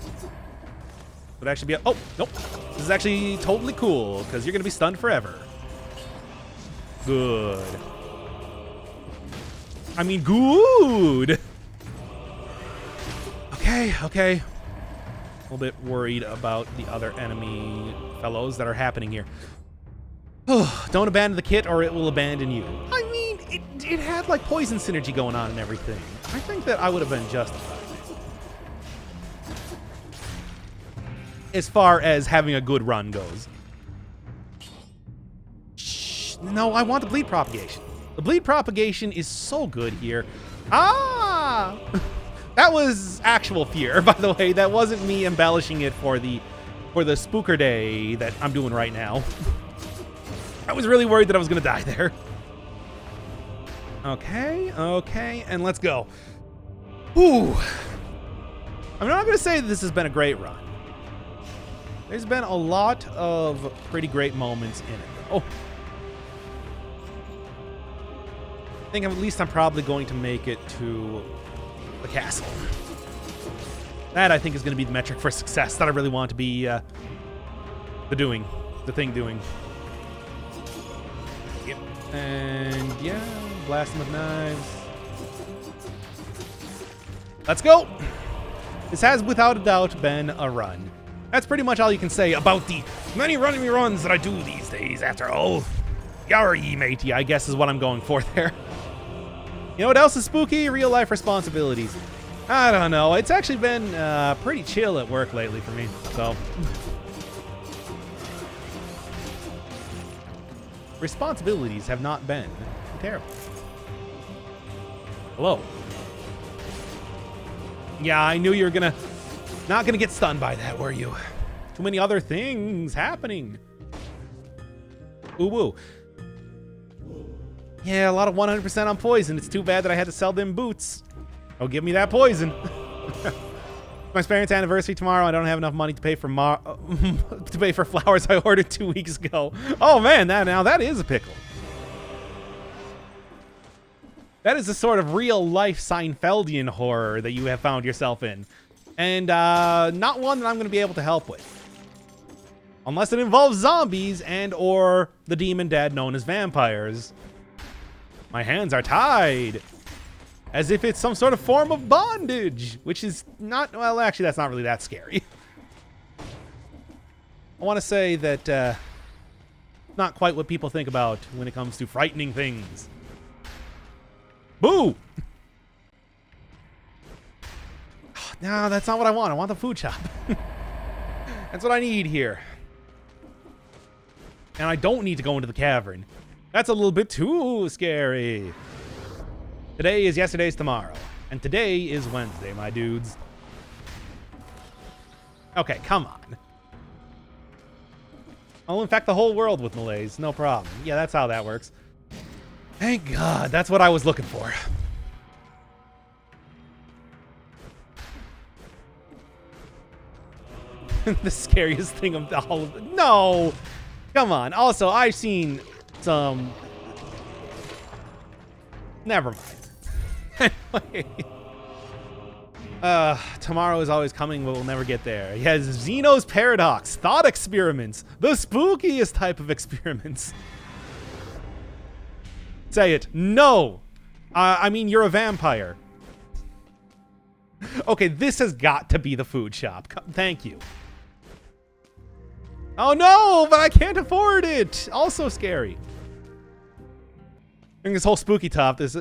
Would actually be oh, nope. This is actually totally cool, because you're going to be stunned forever. Good. I mean, good. Okay. A little bit worried about the other enemy fellows that are happening here. Don't abandon the kit or it will abandon you. I mean, it had like poison synergy going on and everything. I think that I would have been justified. As far as having a good run goes. Shh, no, I want the bleed propagation. The bleed propagation is so good here. Ah! That was actual fear, by the way. That wasn't me embellishing it for the spooker day that I'm doing right now. I was really worried that I was gonna die there. Okay, and let's go. Ooh. I'm not gonna say that this has been a great run. There's been a lot of pretty great moments in it, though. I think at least I'm probably going to make it to the castle. That, I think, is going to be the metric for success that I really want to be the thing doing. Yep. And, yeah, blast them with knives. Let's go! This has, without a doubt, been a run. That's pretty much all you can say about the many running runs that I do these days, after all. Yarry, matey, I guess is what I'm going for there. You know what else is spooky? Real life responsibilities. I don't know. It's actually been pretty chill at work lately for me, so. Responsibilities have not been terrible. Hello. Yeah, I knew you were not gonna get stunned by that, were you? Too many other things happening. Ooh woo. Yeah, a lot of 100% on poison. It's too bad that I had to sell them boots. Oh, give me that poison. My parents' anniversary tomorrow. I don't have enough money to pay for to pay for flowers I ordered 2 weeks ago. Oh man, now that is a pickle. That is a sort of real life Seinfeldian horror that you have found yourself in. And not one that I'm going to be able to help with. Unless it involves zombies and or the demon dead known as vampires. My hands are tied. As if it's some sort of form of bondage. Which is not, well, actually, that's not really that scary. I want to say that not quite what people think about when it comes to frightening things. Boo! No, that's not what I want. I want the food shop. That's what I need here. And I don't need to go into the cavern. That's a little bit too scary. Today is yesterday's tomorrow. And today is Wednesday, my dudes. Okay, come on. I'll infect the whole world with malaise. No problem. Yeah, that's how that works. Thank God. That's what I was looking for. The scariest thing of all of them. No! Come on. Also, I've seen some... Never mind. Anyway. Tomorrow is always coming, but we'll never get there. He has Zeno's Paradox, thought experiments, the spookiest type of experiments. Say it. No! I mean, you're a vampire. Okay, this has got to be the food shop. Thank you. Oh no, but I can't afford it. Also scary. During this whole spooky top, this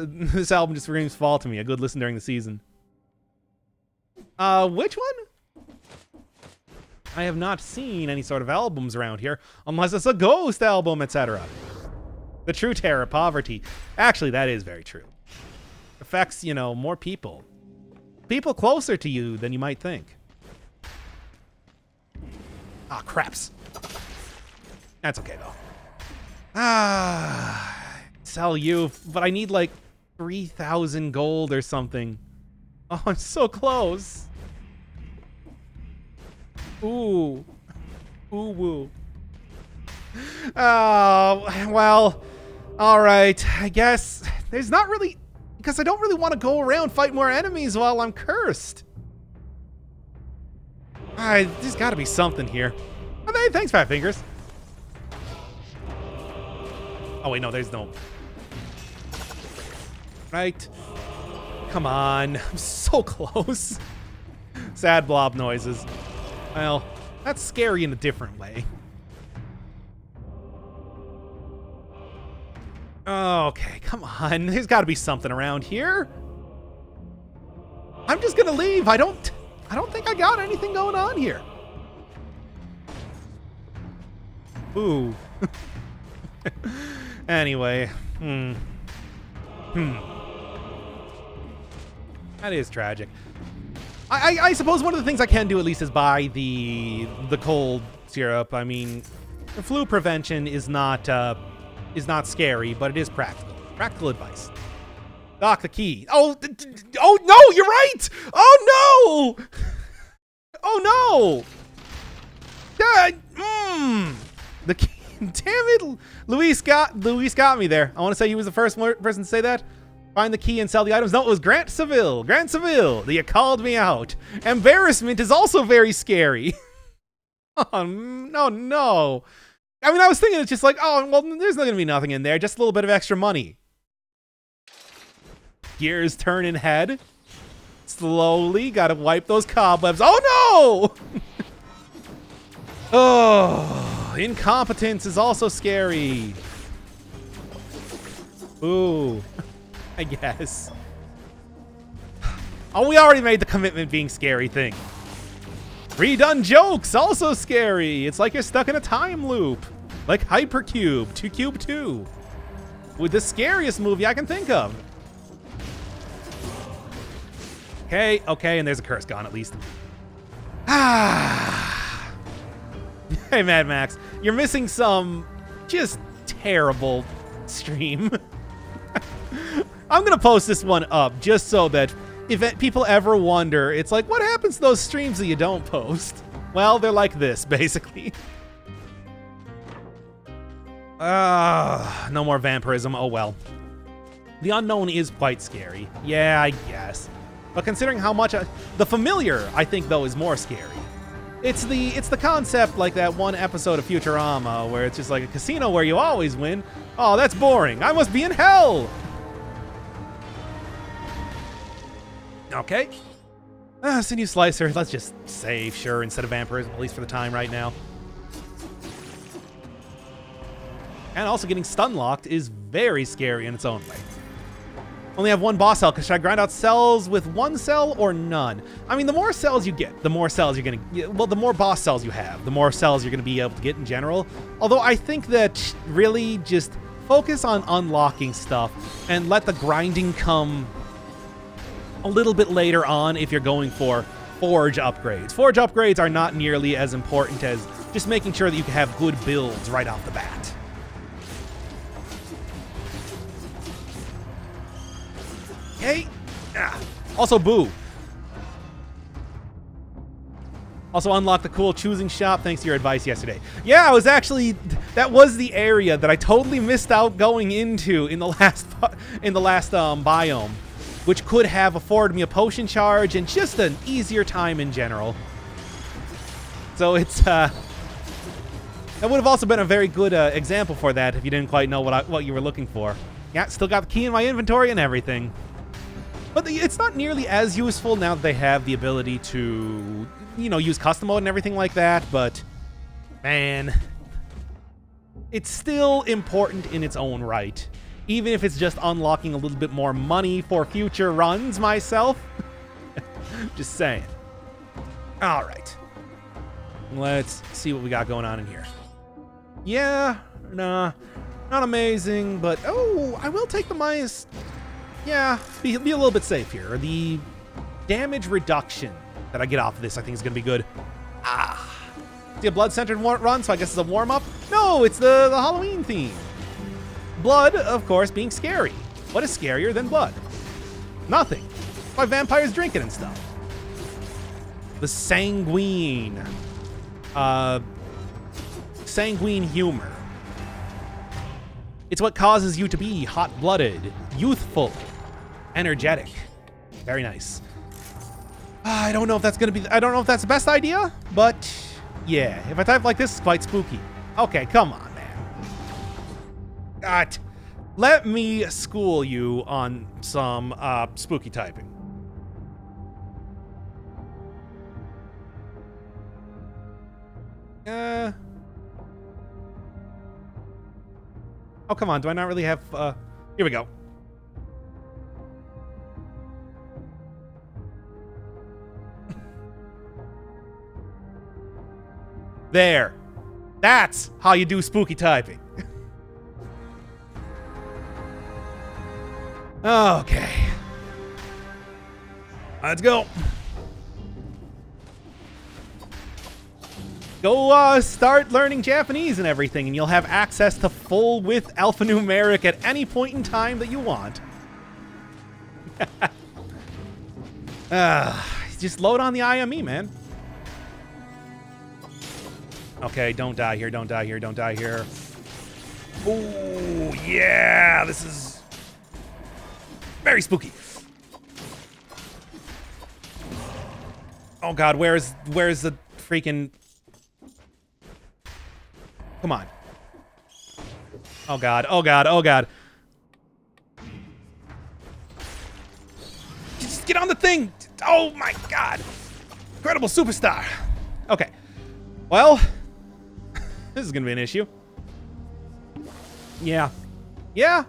album just screams fall to me. A good listen during the season. Which one? I have not seen any sort of albums around here, unless it's a ghost album, etc. The true terror, poverty. Actually, that is very true. Affects, you know, more people. People closer to you than you might think. Ah, craps. That's okay, though. Sell you, but I need like 3,000 gold or something. Oh, I'm so close. Ooh. Ooh, woo. Oh, well, all right. I guess there's not really, because I don't really want to go around fight more enemies while I'm cursed. There's got to be something here. Oh, thanks, Fat Fingers. Oh, wait, no, there's no. I'm Right? Come on. I'm so close. Sad blob noises. Well, that's scary in a different way. Okay, come on. There's got to be something around here. I'm just gonna leave. I don't think I got anything going on here. Ooh. Anyway. That is tragic. I suppose one of the things I can do at least is buy the cold syrup. I mean, flu prevention is not scary, but it is practical. Practical advice. Dock the key. Oh no, you're right. Oh no. Oh no. The key. Damn it. Luis got me there. I want to say he was the first person to say that. Find the key and sell the items. No, it was Grant Seville. Grant Seville. You called me out. Embarrassment is also very scary. Oh, no. I mean, I was thinking it's just like, oh, well, there's not going to be nothing in there. Just a little bit of extra money. Gears turning head. Slowly. Got to wipe those cobwebs. Oh, no! Oh, incompetence is also scary. Ooh. I guess. Oh, we already made the commitment being scary thing. Redone jokes, also scary. It's like you're stuck in a time loop. Like Hypercube, 2Cube 2. With the scariest movie I can think of. Okay, and there's a curse gone at least. Ah. Hey, Mad Max, you're missing some just terrible stream. I'm going to post this one up just so that if people ever wonder, it's like, what happens to those streams that you don't post? Well, they're like this, basically. No more vampirism. Oh, well. The unknown is quite scary. Yeah, I guess. But considering how much... the familiar, I think, though, is more scary. It's the concept like that one episode of Futurama where it's just like a casino where you always win. Oh, that's boring. I must be in hell. Okay. Sinew Slicer. Let's just save, sure, instead of vampirism, at least for the time right now. And also getting stun-locked is very scary in its own way. Only have one boss cell, because should I grind out cells with one cell or none? I mean, the more cells you get, the more cells you're going to... well, the more boss cells you have, the more cells you're going to be able to get in general. Although I think that really just focus on unlocking stuff and let the grinding come a little bit later on if you're going for Forge upgrades. Forge upgrades are not nearly as important as just making sure that you can have good builds right off the bat. Okay. Also, boo. Also unlock the cool choosing shop thanks to your advice yesterday. Yeah, I was actually... that was the area that I totally missed out going into in the last biome, which could have afforded me a potion charge and just an easier time in general. So it's that would have also been a very good example for that if you didn't quite know what you were looking for. Yeah, still got the key in my inventory and everything. But it's not nearly as useful now that they have the ability to, you know, use custom mode and everything like that, but man, it's still important in its own right. Even if it's just unlocking a little bit more money for future runs myself. Just saying. All right. Let's see what we got going on in here. Yeah, nah, not amazing, but oh, I will take the minus. Yeah, be a little bit safe here. The damage reduction that I get off of this, I think, is going to be good. See a blood-centered run, so I guess it's a warm-up? No, it's the Halloween theme. Blood, of course, being scary. What is scarier than blood? Nothing. Why vampires drinking and stuff. The sanguine. Sanguine humor. It's what causes you to be hot-blooded, youthful, energetic. Very nice. I don't know if that's the best idea, but yeah, if I type like this, it's quite spooky. Okay, come on, man. God. Let me school you on some spooky typing. Oh, come on. Do I not really have... Here we go. There. That's how you do spooky typing. Okay. Let's go. Go start learning Japanese and everything, and you'll have access to full-width alphanumeric at any point in time that you want. Just load on the IME, man. Okay, don't die here, don't die here, don't die here. Ooh, yeah, this is very spooky. Oh god, where's the freaking... Come on. Oh god, oh god, oh god. Just get on the thing! Oh my god! Incredible superstar! Okay. Well, this is gonna be an issue. Yeah. Yeah.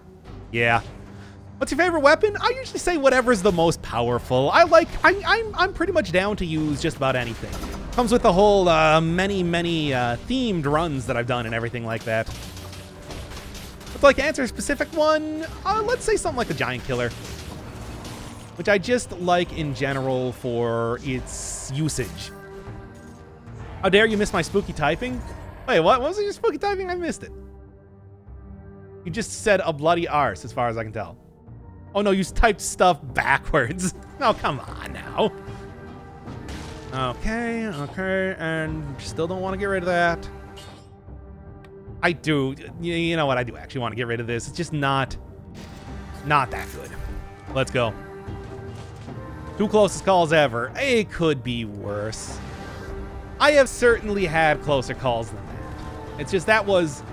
Yeah. What's your favorite weapon? I usually say whatever's the most powerful. I'm pretty much down to use just about anything. Comes with the whole many themed runs that I've done and everything like that. But like to answer a specific one, let's say something like the Giant Killer, which I just like in general for its usage. How dare you miss my spooky typing? Wait, what? What was it your spooky typing? I missed it. You just said a bloody arse, as far as I can tell. Oh no, you typed stuff backwards. Oh, come on now. Okay, and still don't want to get rid of that. I do. You know what? I do actually want to get rid of this. It's just not that good. Let's go. 2 closest calls ever. It could be worse. I have certainly had closer calls than that. It's just that was...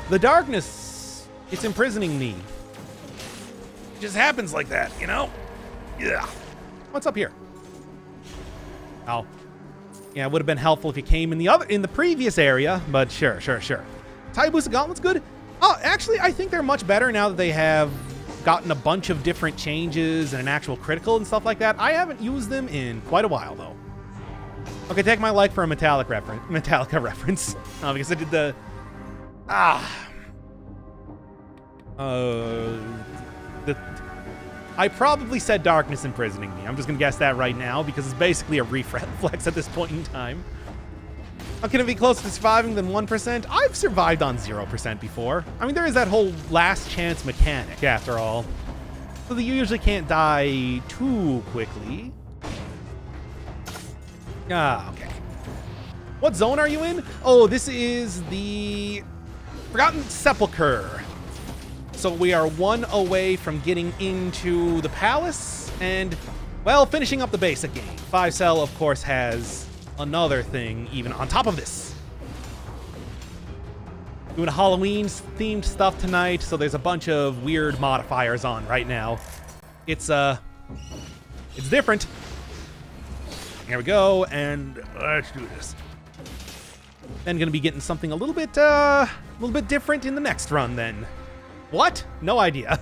The darkness, it's imprisoning me. It just happens like that, you know? Yeah. What's up here? Oh. Yeah, it would have been helpful if you came in the previous area, but sure. Taibusa Gauntlet's good. Oh, actually, I think they're much better now that they have gotten a bunch of different changes and an actual critical and stuff like that. I haven't used them in quite a while, though. Okay, take my like for a Metallica reference. Oh, because I did the... I probably said darkness imprisoning me. I'm just gonna guess that right now because it's basically a reflex at this point in time. How can it be closer to surviving than 1%? I've survived on 0% before. I mean, there is that whole last chance mechanic after all. So that you usually can't die too quickly. Okay. What zone are you in? Oh, this is the Forgotten Sepulchre. So we are 1 away from getting into the palace and, well, finishing up the basic game. 5-Cell, of course, has another thing even on top of this. Doing Halloween-themed stuff tonight, so there's a bunch of weird modifiers on right now. It's different. Here we go, and let's do this. Then gonna be getting something a little bit different in the next run then. What? No idea.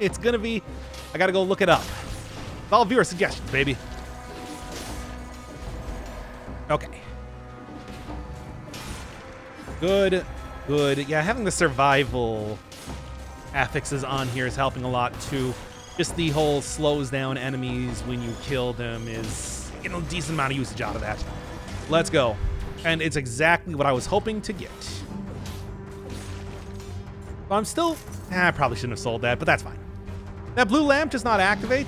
It's gonna be... I gotta go look it up. It's all viewer suggestions, baby. Okay. Good. Yeah, having the survival affixes on here is helping a lot, too. Just the whole slows down enemies when you kill them is getting a decent amount of usage out of that. Let's go. And it's exactly what I was hoping to get. I'm still... I probably shouldn't have sold that, but that's fine. That blue lamp does not activate.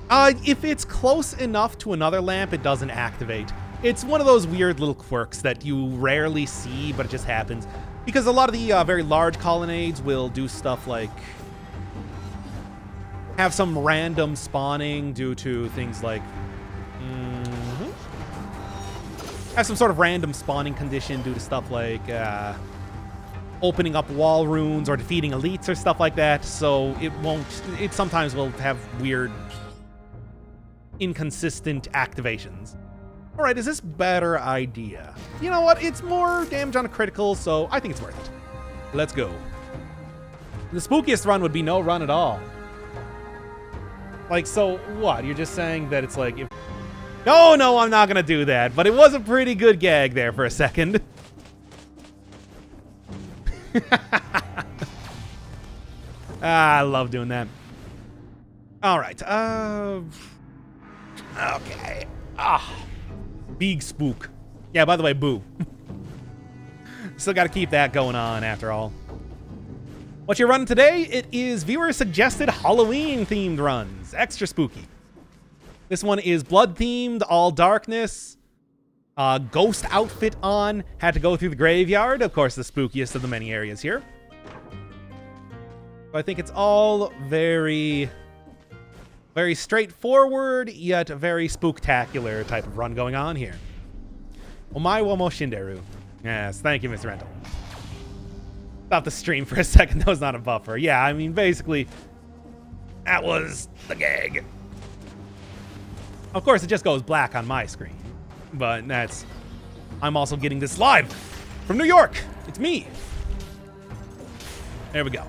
If it's close enough to another lamp, it doesn't activate. It's one of those weird little quirks that you rarely see, but it just happens. Because a lot of the very large colonnades will do stuff like... have some random spawning due to things like... have some sort of random spawning condition due to stuff like... opening up wall runes or defeating elites or stuff like that, so it sometimes will have weird, inconsistent activations. All right, is this better idea? You know what? It's more damage on a critical, so I think it's worth it. Let's go. The spookiest run would be no run at all. Like, so what? You're just saying that it's like if... No, I'm not gonna do that, but it was a pretty good gag there for a second. I love doing that. All right. Okay. Big spook. Yeah, by the way, boo. Still got to keep that going on after all. What you're running today? It is viewer-suggested Halloween-themed runs. Extra spooky. This one is blood-themed, all darkness. Ghost outfit on. Had to go through the graveyard. Of course, the spookiest of the many areas here. I think it's all very straightforward, yet very spooktacular type of run going on here. Omae wa mo shinderu. Yes, thank you, Mr. Rental. Stop the stream for a second. That was not a buffer. Yeah, I mean, basically, that was the gag. Of course, it just goes black on my screen. But that's... I'm also getting this live from New York. It's me. There we go.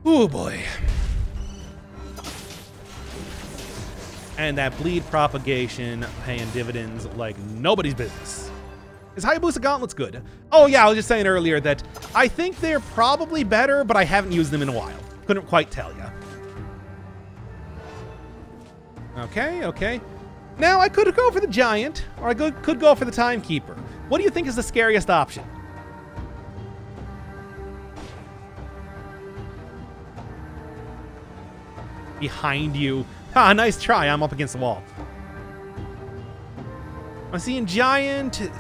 Oh, boy. And that bleed propagation paying dividends like nobody's business. Is Hayabusa Gauntlets good? Oh, yeah, I was just saying earlier that I think they're probably better, but I haven't used them in a while. Couldn't quite tell you. Okay. Now, I could go for the Giant, or I could go for the Timekeeper. What do you think is the scariest option? Behind you. Nice try. I'm up against the wall. I'm seeing Giant.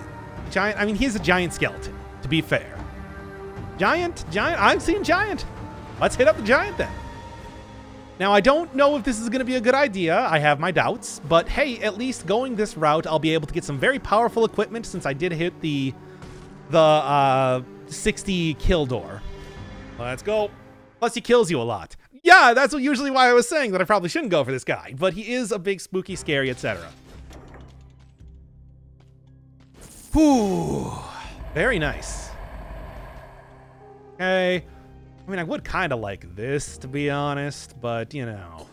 I mean, he's a giant skeleton, to be fair. Giant. I'm seeing Giant. Let's hit up the Giant then. Now, I don't know if this is going to be a good idea. I have my doubts. But hey, at least going this route, I'll be able to get some very powerful equipment since I did hit the 60 kill door. Let's go. Plus, he kills you a lot. Yeah, that's usually why I was saying that I probably shouldn't go for this guy. But he is a big, spooky, scary, etc. Whew. Very nice. Okay. I mean, I would kind of like this, to be honest, but, you know.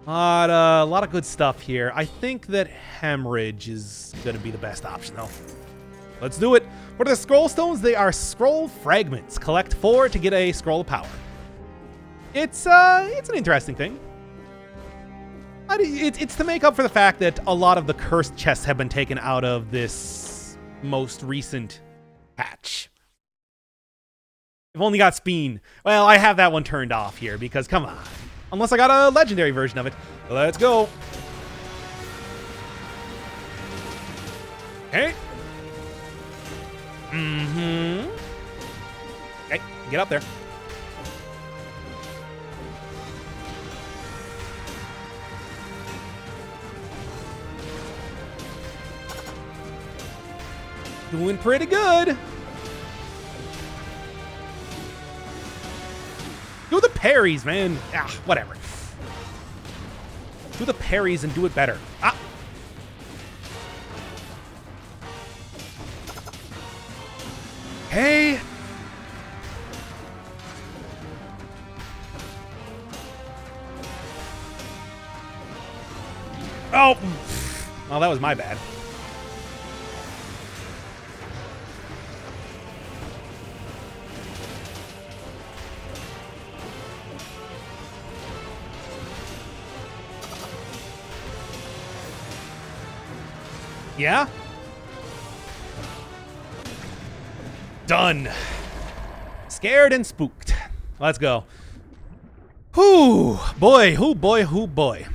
A lot of good stuff here. I think that Hemorrhage is going to be the best option, though. Let's do it. What are the scroll stones? They are scroll fragments. Collect 4 to get a scroll of power. It's an interesting thing. It's to make up for the fact that a lot of the cursed chests have been taken out of this most recent patch. I've only got Speen. Well, I have that one turned off here because, come on. Unless I got a legendary version of it. Let's go. Okay. Okay, get up there. Doing pretty good. Do the parries, man. Whatever. Do the parries and do it better. Hey. Oh. Well, that was my bad. Yeah? Done. Scared and spooked. Let's go. Whoo, boy, whoo, boy, whoo, boy.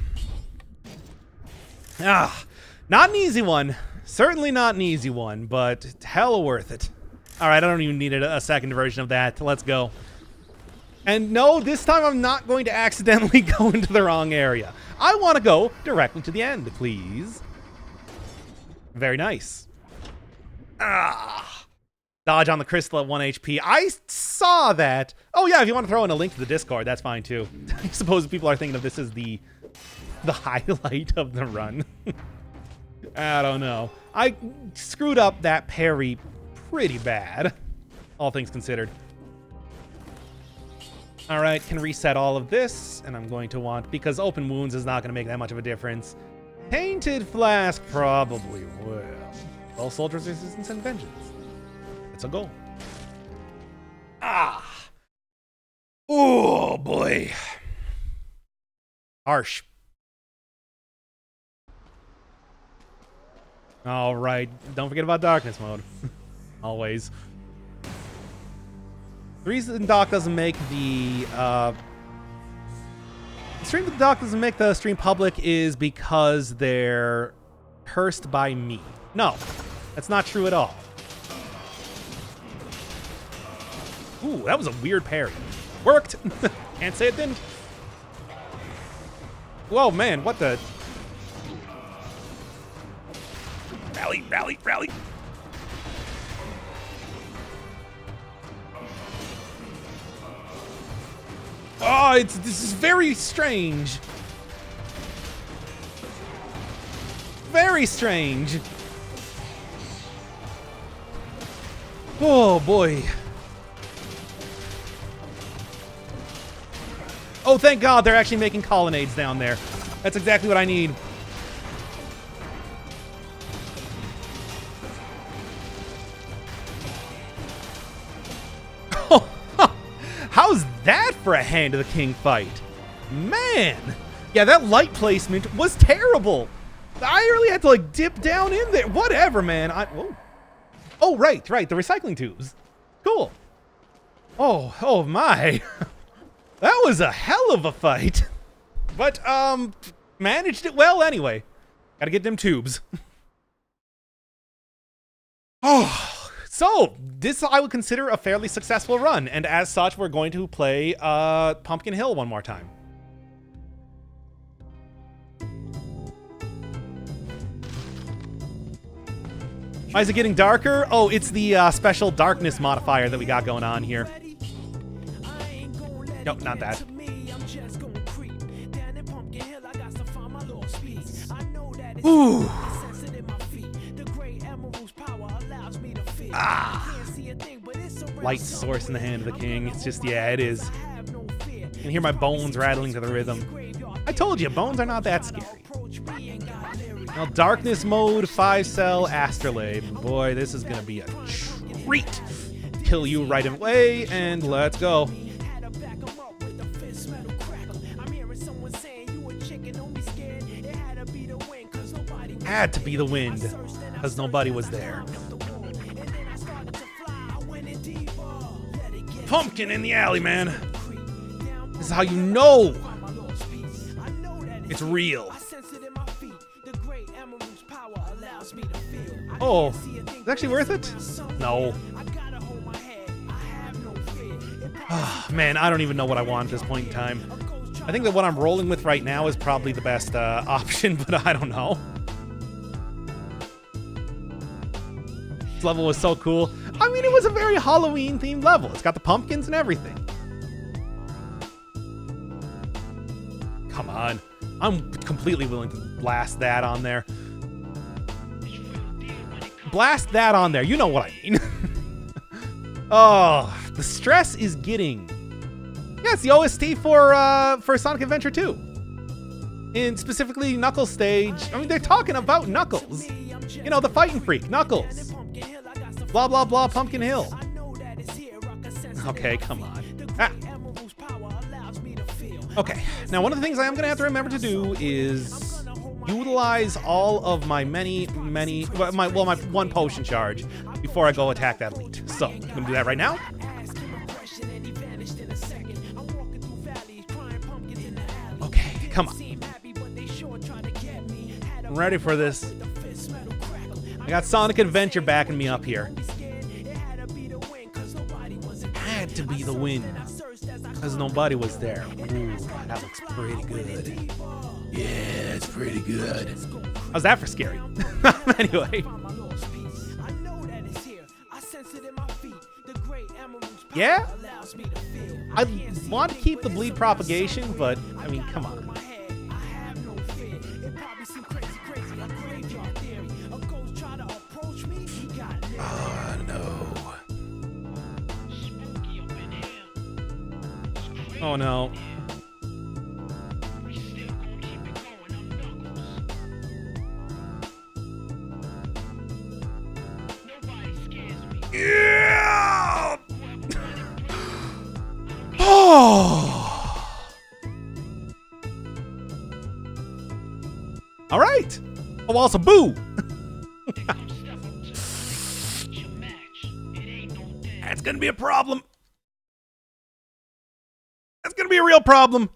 Not an easy one. Certainly not an easy one, but hella worth it. All right, I don't even need a second version of that. Let's go. And no, this time I'm not going to accidentally go into the wrong area. I want to go directly to the end, please. Very nice. Ah. Dodge on the crystal at 1 HP. I saw that. Oh, yeah, if you want to throw in a link to the Discord, that's fine, too. I suppose people are thinking of this as the highlight of the run. I don't know. I screwed up that parry pretty bad, all things considered. All right, can reset all of this, and I'm going to want, because open wounds is not going to make that much of a difference. Tainted Flask probably will. All soldiers' resistance and vengeance. It's a goal. Ah. Oh, boy. Harsh. All right. Don't forget about darkness mode. Always. The reason Doc doesn't make the stream public is because they're cursed by me. No, that's not true at all. Ooh, that was a weird parry. Worked. Can't say it didn't. Whoa, man, what the? Rally, rally, rally. Oh, this is very strange. Very strange. Oh, boy. Oh, thank God they're actually making colonnades down there. That's exactly what I need. How's that for a Hand of the King fight? Man! Yeah, that light placement was terrible. I really had to, like, dip down in there. Whatever, man. Oh, right. The recycling tubes. Cool. Oh, my. That was a hell of a fight. But, managed it well anyway. Gotta get them tubes. Oh. So, this I would consider a fairly successful run, and as such, we're going to play Pumpkin Hill one more time. Why is it getting darker? Oh, it's the special darkness modifier that we got going on here. Nope, not that. Ooh. Ah. Light source in the Hand of the King. It's just, yeah, it is. You can hear my bones rattling to the rhythm. I told you, bones are not that scary. Now, darkness mode, 5-cell astrolabe. Boy, this is going to be a treat. Kill you right away, and let's go. Had to be the wind, because nobody was there. Pumpkin in the alley, man. This is how you know it's real. Oh, is it actually worth it? No. Oh, man, I don't even know what I want at this point in time. I think that what I'm rolling with right now is probably the best option, but I don't know. This level was so cool. I mean, it was a very Halloween-themed level. It's got the pumpkins and everything. Come on. I'm completely willing to blast that on there. Blast that on there. You know what I mean. Oh, the stress is getting... Yeah, it's the OST for Sonic Adventure 2. In specifically Knuckles stage. I mean, they're talking about Knuckles. You know, the fighting freak, Knuckles. Blah, blah, blah, Pumpkin Hill. Okay, come on. Ah. Okay, now one of the things I am going to have to remember to do is utilize all of my my one potion charge before I go attack that elite. So, I'm going to do that right now. Okay, come on. I'm ready for this. I got Sonic Adventure backing me up here. Had to be the win, because nobody was there. Ooh, that looks pretty good. Yeah, it's pretty good. How's that for scary? Anyway. Yeah, I want to keep the bleed propagation, but I mean, come on. Oh, no. Oh, no. Yeah! Oh! All right. Oh, also, boo! That's gonna be a problem. That's gonna be a real problem.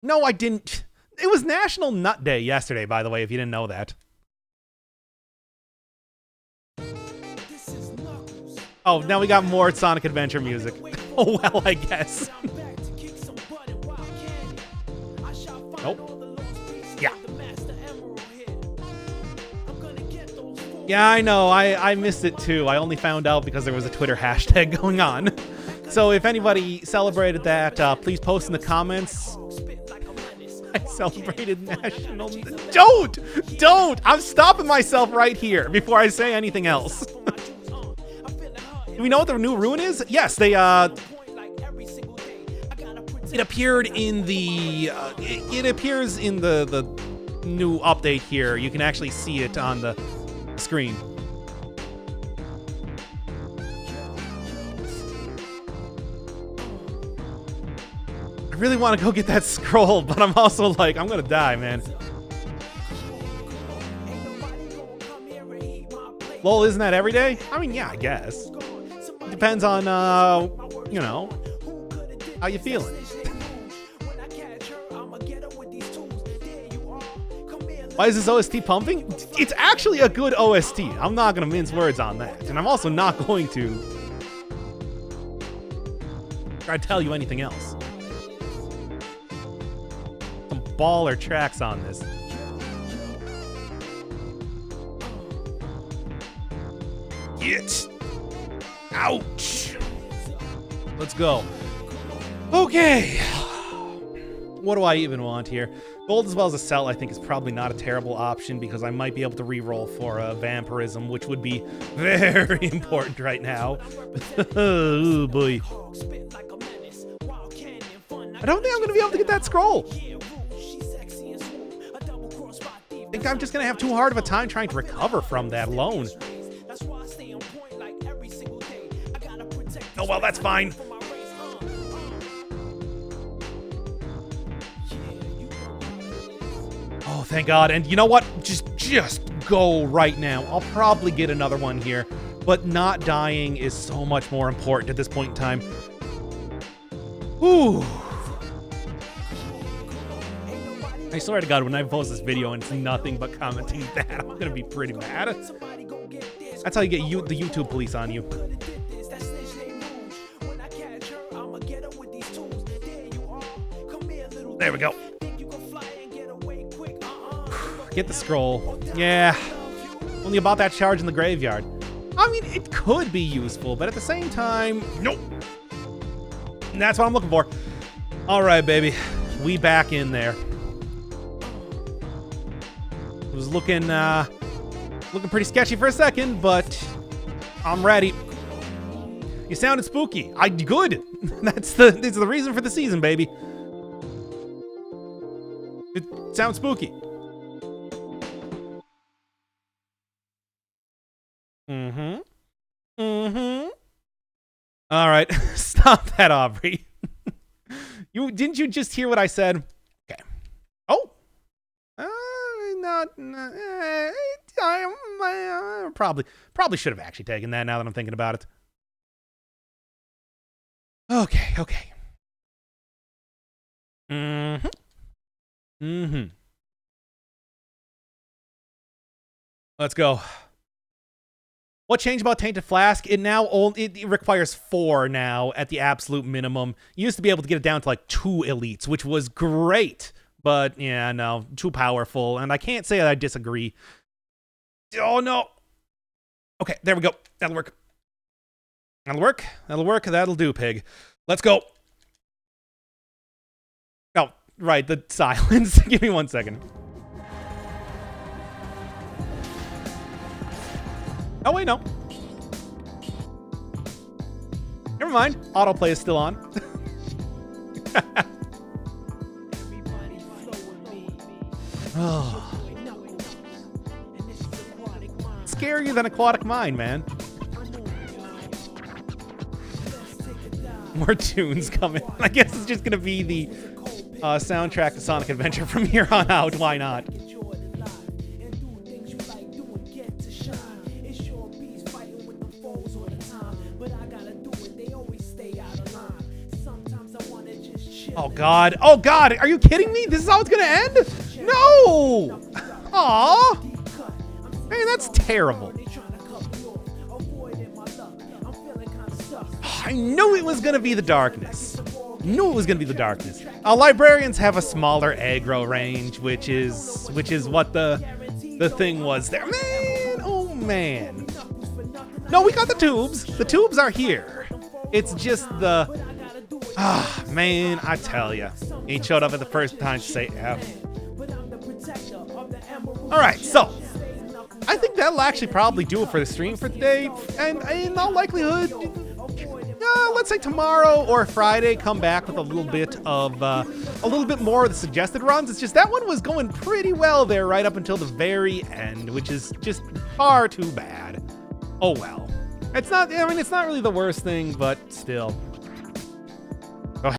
No, I didn't. It was National Nut Day yesterday, by the way, if you didn't know that. Oh, now we got more Sonic Adventure music. Oh, well, I guess. Nope. Yeah. Yeah, I know. I missed it too. I only found out because there was a Twitter hashtag going on. So if anybody celebrated that, please post in the comments. I celebrated National... Don't! I'm stopping myself right here before I say anything else. Do we know what the new rune is? Yes, they, it appeared in the, it appears in the new update here. You can actually see it on the screen. I really want to go get that scroll, but I'm also like, I'm gonna die, man. Lol, isn't that every day? I mean, yeah, I guess. Depends on, you know, how you feeling. Why is this OST pumping? It's actually a good OST. I'm not going to mince words on that. And I'm also not going to try to tell you anything else. Some baller tracks on this. Get. Ouch. Let's go. Okay. What do I even want here? Gold as well as a cell, I think, is probably not a terrible option because I might be able to reroll for vampirism, which would be very important right now. Oh, boy. I don't think I'm going to be able to get that scroll. I think I'm just going to have too hard of a time trying to recover from that alone. Oh, well, that's fine. Oh, thank God. And you know what? Just go right now. I'll probably get another one here, but not dying is so much more important at this point in time. Whew. I swear to God, when I post this video and it's nothing but commenting that, I'm going to be pretty mad. That's how you get the YouTube police on you. There we go. Get the scroll. Yeah. Only about that charge in the graveyard. I mean, it could be useful, but at the same time, nope. And that's what I'm looking for. All right, baby. We back in there. It was looking pretty sketchy for a second, but I'm ready. You sounded spooky. Good. It's the reason for the season, baby. It sounds spooky. All right. Stop that, Aubrey. Didn't you just hear what I said? Okay. Oh. Probably should have actually taken that now that I'm thinking about it. Okay. Let's go. What changed about Tainted Flask? It requires 4 now at the absolute minimum. You used to be able to get it down to like 2 elites, which was great. But yeah, no, too powerful. And I can't say that I disagree. Oh no. Okay, there we go. That'll work. That'll work. That'll work. That'll do, pig. Let's go. Oh, right, the silence. Give me 1 second. Oh, wait, no. Never mind. Autoplay is still on. Oh. Scarier than Aquatic Mine, man. More tunes coming. I guess it's just gonna be the soundtrack to Sonic Adventure from here on out. Why not? Oh God! Oh God! Are you kidding me? This is how it's gonna end? No! Aw! Hey, that's terrible. I knew it was gonna be the darkness. Knew it was gonna be the darkness. Librarians have a smaller aggro range, which is what the thing was there. Man, oh man. No, we got the tubes. The tubes are here. It's just the. Ah, man, I tell ya. He showed up at the first time to say F. Alright, so. I think that'll actually probably do it for the stream for today. And in all likelihood, let's say tomorrow or Friday, come back with a little bit more of the suggested runs. It's just that one was going pretty well there right up until the very end, which is just far too bad. Oh well. It's not really the worst thing, but still.